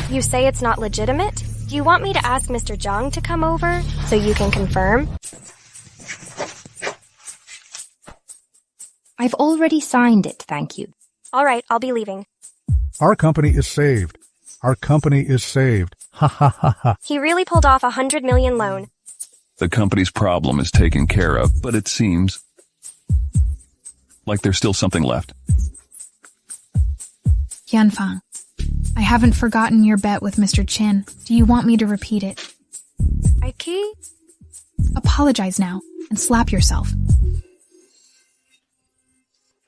You say it's not legitimate? Do you want me to ask Mr. Zhang to come over so you can confirm? I've already signed it, thank you. All right, I'll be leaving. Our company is saved. Our company is saved. Ha ha ha ha. He really pulled off a 100 million loan. The company's problem is taken care of, but it seems like there's still something left. Yanfang, I haven't forgotten your bet with Mr. Chin. Do you want me to repeat it? Aiki? Apologize now and slap yourself.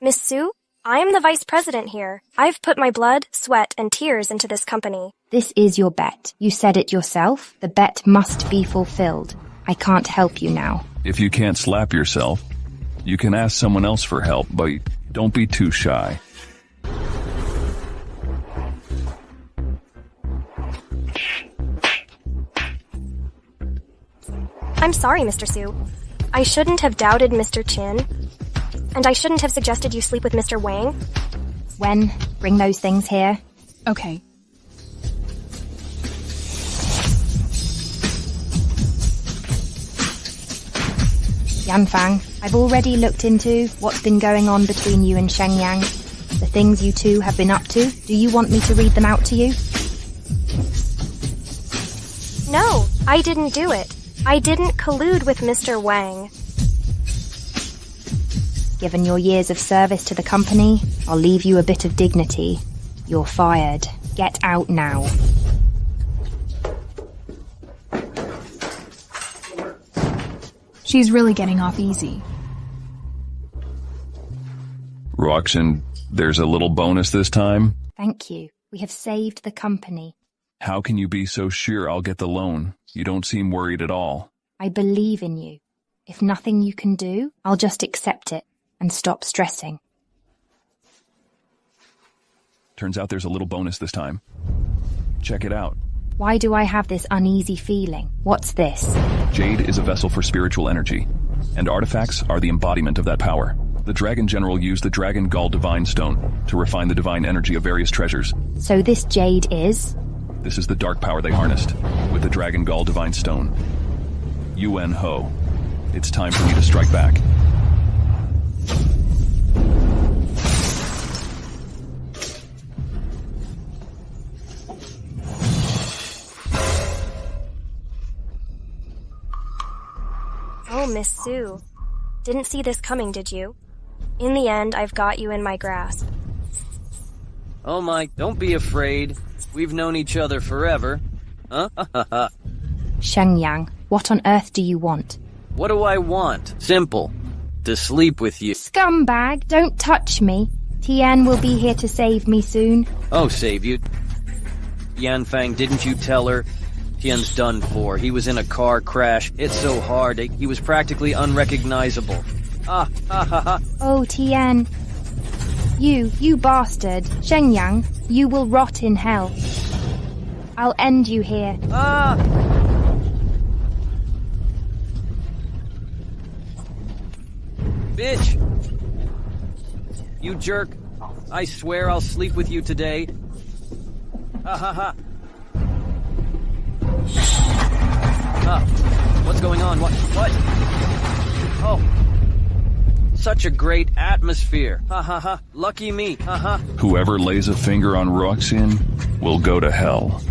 Miss Sue, I am the vice president here. I've put my blood, sweat, and tears into this company. This is your bet. You said it yourself. The bet must be fulfilled. I can't help you now. If you can't slap yourself, you can ask someone else for help, but don't be too shy. I'm sorry, Mr. Sue. I shouldn't have doubted Mr. Chin. And I shouldn't have suggested you sleep with Mr. Wang. When? Bring those things here. Okay. Yanfang, I've already looked into what's been going on between you and Shenyang. The things you two have been up to. Do you want me to read them out to you? No, I didn't do it. I didn't collude with Mr. Wang. Given your years of service to the company, I'll leave you a bit of dignity. You're fired. Get out now. She's really getting off easy. Ruoxin, there's a little bonus this time. Thank you. We have saved the company. How can you be so sure I'll get the loan? You don't seem worried at all. I believe in you. If nothing you can do, I'll just accept it and stop stressing. Turns out there's a little bonus this time. Check it out. Why do I have this uneasy feeling? What's this? Jade is a vessel for spiritual energy, and artifacts are the embodiment of that power. The Dragon General used the Dragon Gall Divine Stone to refine the divine energy of various treasures. So this Jade is? This is the dark power they harnessed with the Dragon Gall Divine Stone. Yuan Ho. It's time for me to strike back. Oh, Miss Sue. Didn't see this coming, did you? In the end, I've got you in my grasp. Oh my, don't be afraid. We've known each other forever. Huh? Shenyang, what on earth do you want? What do I want? Simple. To sleep with you. Scumbag, don't touch me. Tian will be here to save me soon. Oh, save you. Yanfang, didn't you tell her? Tian's done for. He was in a car crash. It's so hard. He was practically unrecognizable. Oh, Tian. You bastard. Shenyang, you will rot in hell. I'll end you here. Bitch! You jerk. I swear I'll sleep with you today. What's going on? What? Oh. Such a great atmosphere. Lucky me. Whoever lays a finger on Ruoxin will go to hell.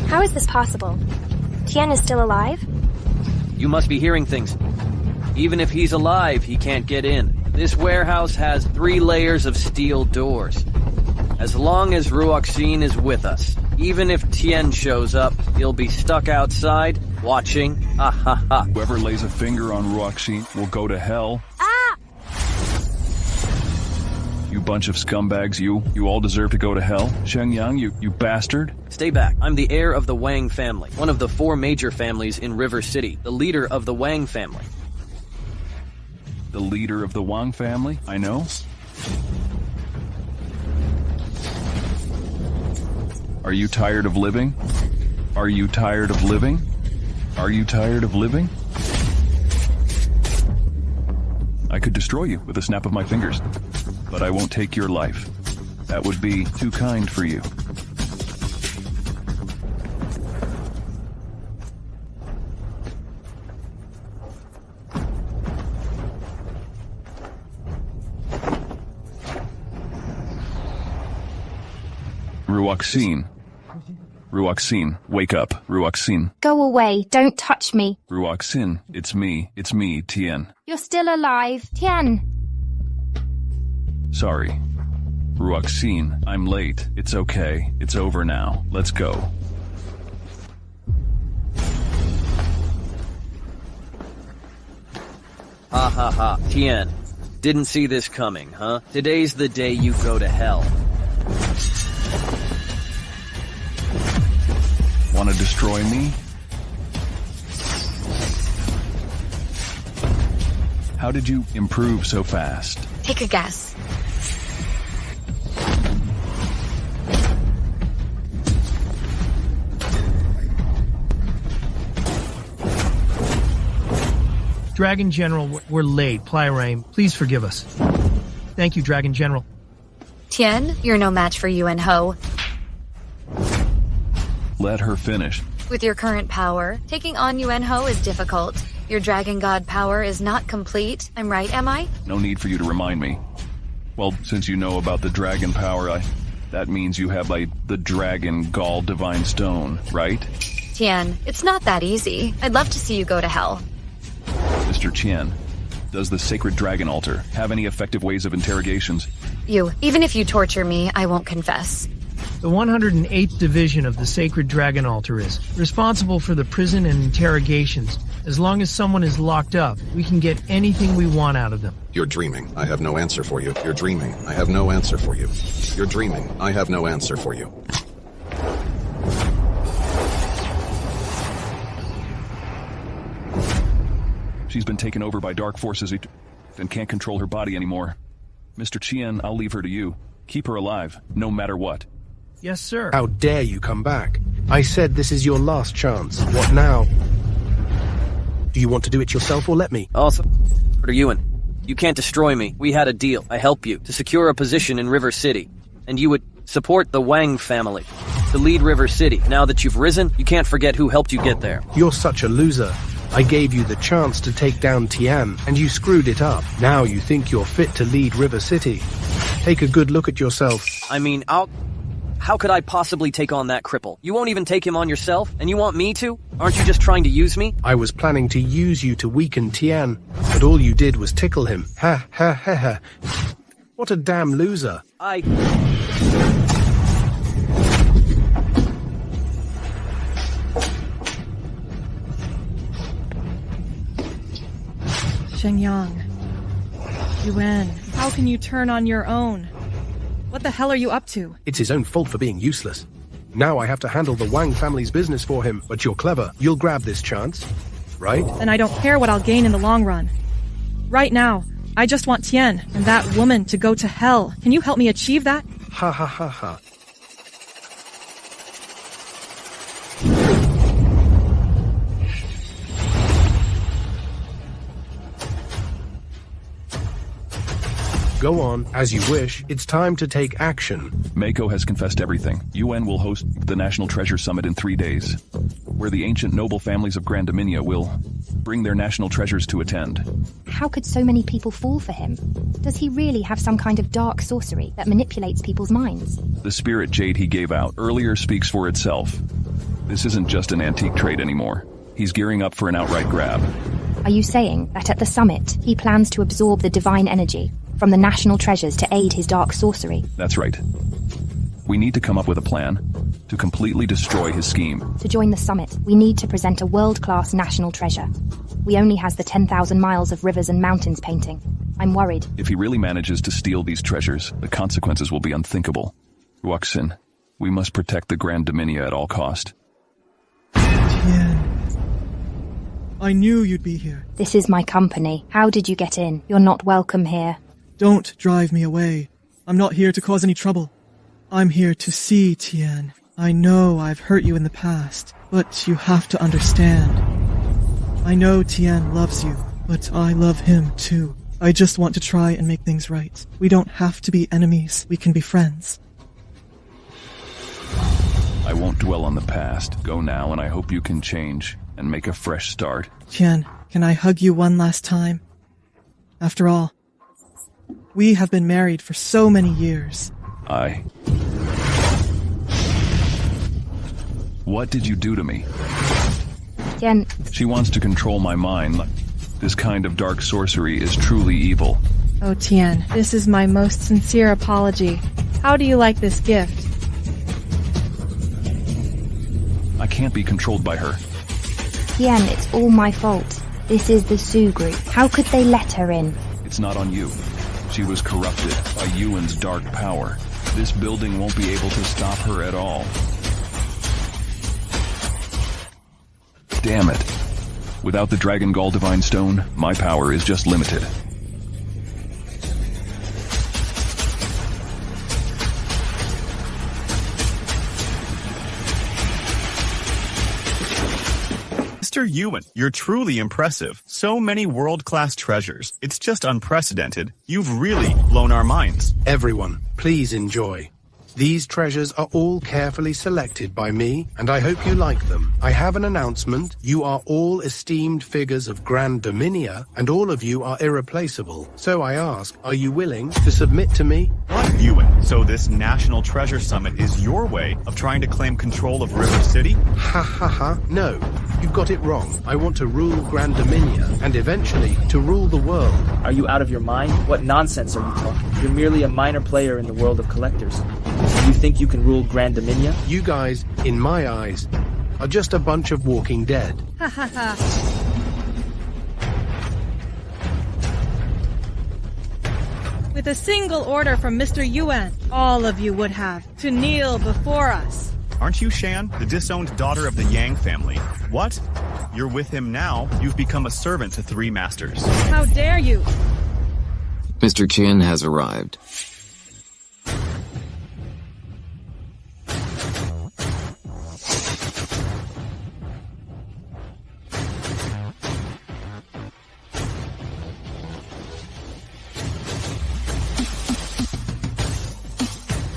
How is this possible? Tian is still alive? You must be hearing things. Even if he's alive, he can't get in. This warehouse has 3 layers of steel doors. As long as Ruoxin is with us, even if Tian shows up, he'll be stuck outside, watching. Whoever lays a finger on Ruoxin will go to hell. You bunch of scumbags, you all deserve to go to hell. Shenyang, you bastard. Stay back. I'm the heir of the Wang family, one of the 4 major families in River City, the leader of the Wang family. The leader of the Wang family? I know. Are you tired of living? Are you tired of living? Are you tired of living? I could destroy you with a snap of my fingers, but I won't take your life. That would be too kind for you. Ruoxin. Ruoxin, wake up. Ruoxin. Go away, don't touch me. Ruoxin, it's me, Tian. You're still alive, Tian. Sorry. Ruoxin, I'm late. It's okay. It's over now. Let's go. Tian. Didn't see this coming, huh? Today's the day you go to hell. Want to destroy me? How did you improve so fast? Take a guess. Dragon General, we're late. Plyrame, please forgive us. Thank you, Dragon General. Tian, you're no match for Yuan Ho. Let her finish. With your current power, taking on Yuan Ho is difficult. Your Dragon God power is not complete. I'm right, am I? No need for you to remind me. Well, since you know about the dragon power, that means you have, the Dragon Gall Divine Stone, right? Tian, it's not that easy. I'd love to see you go to hell. Mr. Qian, does the Sacred Dragon Altar have any effective ways of interrogations? Even if you torture me, I won't confess. The 108th Division of the Sacred Dragon Altar is responsible for the prison and interrogations. As long as someone is locked up, we can get anything we want out of them. You're dreaming. I have no answer for you. You're dreaming. I have no answer for you. You're dreaming. I have no answer for you. She's been taken over by dark forces and can't control her body anymore. Mr. Qian, I'll leave her to you. Keep her alive, no matter what. Yes, sir. How dare you come back? I said this is your last chance. What now? Do you want to do it yourself or let me? Also, Dr. Yuan, you can't destroy me. We had a deal. I help you to secure a position in River City. And you would support the Wang family to lead River City. Now that you've risen, you can't forget who helped you get there. You're such a loser. I gave you the chance to take down Tian, and you screwed it up. Now you think you're fit to lead River City. Take a good look at yourself. I mean, I'll... How could I possibly take on that cripple? You won't even take him on yourself, and you want me to? Aren't you just trying to use me? I was planning to use you to weaken Tian, but all you did was tickle him. Ha ha ha ha. What a damn loser. Shenyang. Yuan, how can you turn on your own? What the hell are you up to? It's his own fault for being useless. Now I have to handle the Wang family's business for him, but you're clever. You'll grab this chance, right? And I don't care what I'll gain in the long run. Right now, I just want Tian and that woman to go to hell. Can you help me achieve that? Ha ha ha ha. Go on, as you wish. It's time to take action. Mako has confessed everything. UN will host the National Treasure Summit in 3 days, where the ancient noble families of Grand Dominia will bring their national treasures to attend. How could so many people fall for him? Does he really have some kind of dark sorcery that manipulates people's minds? The spirit Jade he gave out earlier speaks for itself. This isn't just an antique trade anymore. He's gearing up for an outright grab. Are you saying that at the summit, he plans to absorb the divine energy from the national treasures to aid his dark sorcery? That's right. We need to come up with a plan to completely destroy his scheme. To join the summit, we need to present a world-class national treasure. We only has the 10,000 miles of rivers and mountains painting. I'm worried. If he really manages to steal these treasures, the consequences will be unthinkable. Ruoxin, we must protect the Grand Dominia at all cost. Tian, I knew you'd be here. This is my company. How did you get in? You're not welcome here. Don't drive me away. I'm not here to cause any trouble. I'm here to see Tian. I know I've hurt you in the past, but you have to understand. I know Tian loves you, but I love him too. I just want to try and make things right. We don't have to be enemies. We can be friends. I won't dwell on the past. Go now, and I hope you can change and make a fresh start. Tian, can I hug you one last time? After all, we have been married for so many years. What did you do to me? Tian. She wants to control my mind. This kind of dark sorcery is truly evil. Oh, Tian, this is my most sincere apology. How do you like this gift? I can't be controlled by her. Tian, it's all my fault. This is the Su group. How could they let her in? It's not on you. She was corrupted by Yuan's dark power. This building won't be able to stop her at all. Damn it. Without the Dragon Gall Divine Stone, my power is just limited. Mr. Yuan, you're truly impressive. So many world-class treasures. It's just unprecedented. You've really blown our minds. Everyone, please enjoy. These treasures are all carefully selected by me, and I hope you like them. I have an announcement. You are all esteemed figures of Grand Dominia, and all of you are irreplaceable. So I ask, are you willing to submit to me? What, Yuan? So this National Treasure Summit is your way of trying to claim control of River City? Ha ha ha. No, you've got it wrong. I want to rule Grand Dominia, and eventually to rule the world. Are you out of your mind? What nonsense are you talking? You're merely a minor player in the world of collectors. Do you think you can rule Grand Dominia? You guys, in my eyes, are just a bunch of walking dead. Ha ha ha. With a single order from Mr. Yuan, all of you would have to kneel before us. Aren't you Shan, the disowned daughter of the Yang family? What? You're with him now. You've become a servant to 3 masters. How dare you? Mr. Qin has arrived.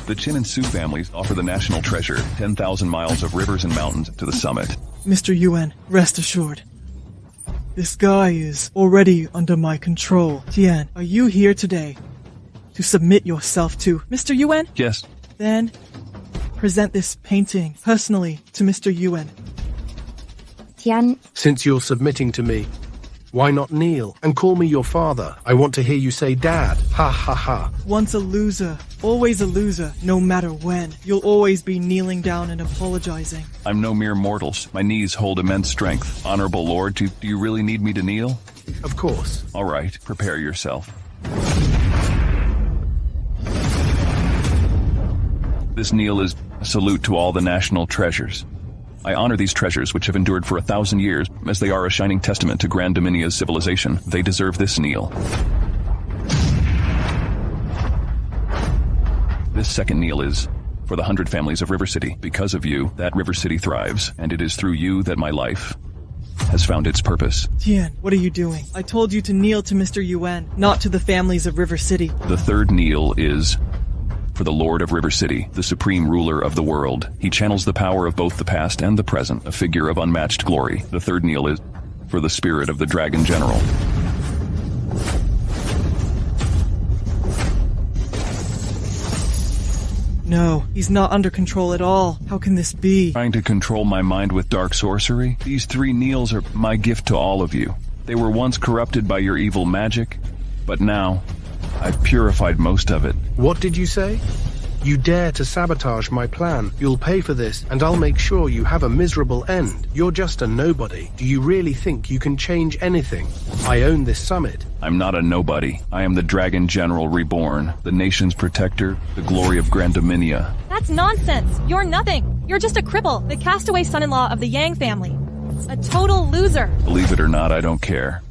The Qin and Su families offer the national treasure, 10,000 miles of rivers and mountains, to the summit. Mr. Yuan, rest assured. This guy is already under my control. Tian, are you here today to submit yourself to Mr. Yuan? Yes. Then, present this painting personally to Mr. Yuan. Tian, Since you're submitting to me, why not kneel and call me your father? I want to hear you say dad. Ha ha ha. Once a loser, always a loser, no matter when. You'll always be kneeling down and apologizing. I'm no mere mortals. My knees hold immense strength. Honorable Lord, do you really need me to kneel? Of course. All right, prepare yourself. This kneel is a salute to all the national treasures. I honor these treasures which have endured for 1,000 years, as they are a shining testament to Grand Dominia's civilization. They deserve this kneel. This second kneel is for the 100 families of River City. Because of you, that River City thrives, and it is through you that my life has found its purpose. Tian, what are you doing? I told you to kneel to Mr. Yuan, not to the families of River City. The third kneel is for the Lord of River City, the supreme ruler of the world. He channels the power of both the past and the present, a figure of unmatched glory. The third kneel is for the spirit of the Dragon General. No, he's not under control at all. How can this be? Trying to control my mind with dark sorcery? These 3 kneels are my gift to all of you. They were once corrupted by your evil magic, but now I've purified most of it. What did you say? You dare to sabotage my plan. You'll pay for this, and I'll make sure you have a miserable end. You're just a nobody. Do you really think you can change anything? I own this summit. I'm not a nobody. I am the Dragon General reborn, the nation's protector, the glory of Grand Dominia. That's nonsense. You're nothing. You're just a cripple, the castaway son-in-law of the Yang family. A total loser. Believe it or not, I don't care.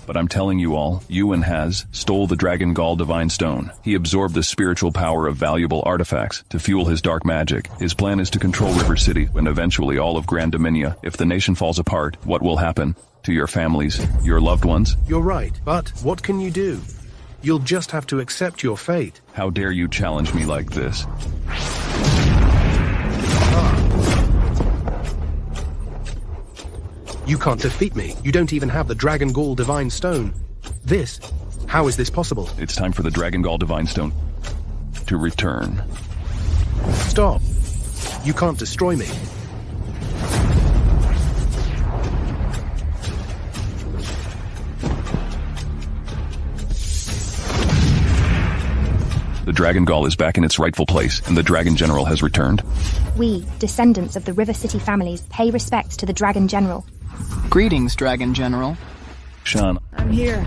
But I'm telling you all, Yuan stole the Dragon Gall Divine Stone. He absorbed the spiritual power of valuable artifacts to fuel his dark magic. His plan is to control River City and eventually all of Grand Dominia. If the nation falls apart, what will happen to your families, your loved ones? You're right, but what can you do? You'll just have to accept your fate. How dare you challenge me like this? You can't defeat me. You don't even have the Dragon Gall Divine Stone. How is this possible? It's time for the Dragon Gall Divine Stone to return. Stop. You can't destroy me. The Dragon Gall is back in its rightful place, and the Dragon General has returned. We, descendants of the River City families, pay respects to the Dragon General. Greetings, Dragon General. Sean. I'm here.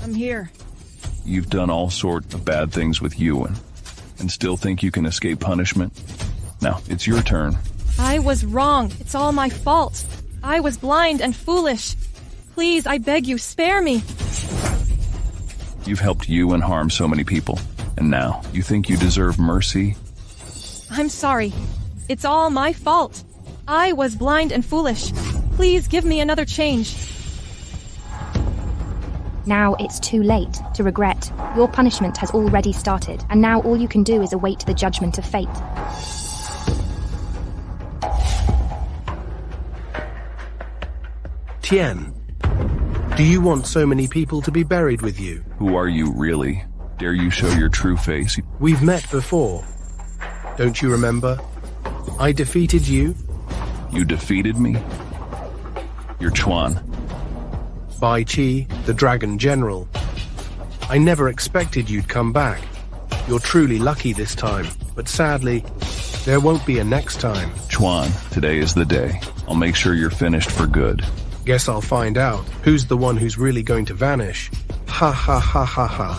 I'm here. You've done all sorts of bad things with Yuan, and still think you can escape punishment? Now, it's your turn. I was wrong. It's all my fault. I was blind and foolish. Please, I beg you, spare me. You've helped Yuan harm so many people, and now you think you deserve mercy? I'm sorry. It's all my fault. I was blind and foolish. Please give me another change. Now it's too late to regret. Your punishment has already started, and now all you can do is await the judgment of fate. Tian, do you want so many people to be buried with you? Who are you, really? Dare you show your true face? We've met before. Don't you remember? I defeated you. You defeated me? You're Chuan. Bai Qi, the Dragon General. I never expected you'd come back. You're truly lucky this time, but sadly, there won't be a next time. Chuan, today is the day. I'll make sure you're finished for good. Guess I'll find out who's the one who's really going to vanish. Ha ha ha ha ha.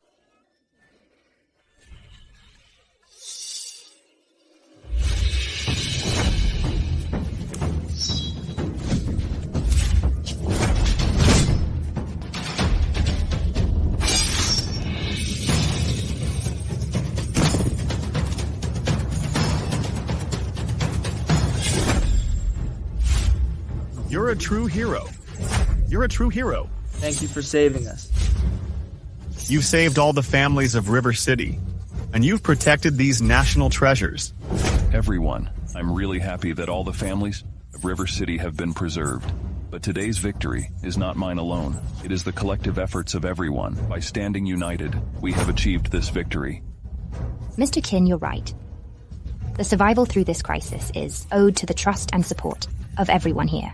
You're a true hero. You're a true hero. Thank you for saving us. You've saved all the families of River City, and you've protected these national treasures. Everyone, I'm really happy that all the families of River City have been preserved. But today's victory is not mine alone. It is the collective efforts of everyone. By standing united, we have achieved this victory. Mr. Qin, you're right. The survival through this crisis is owed to the trust and support of everyone here.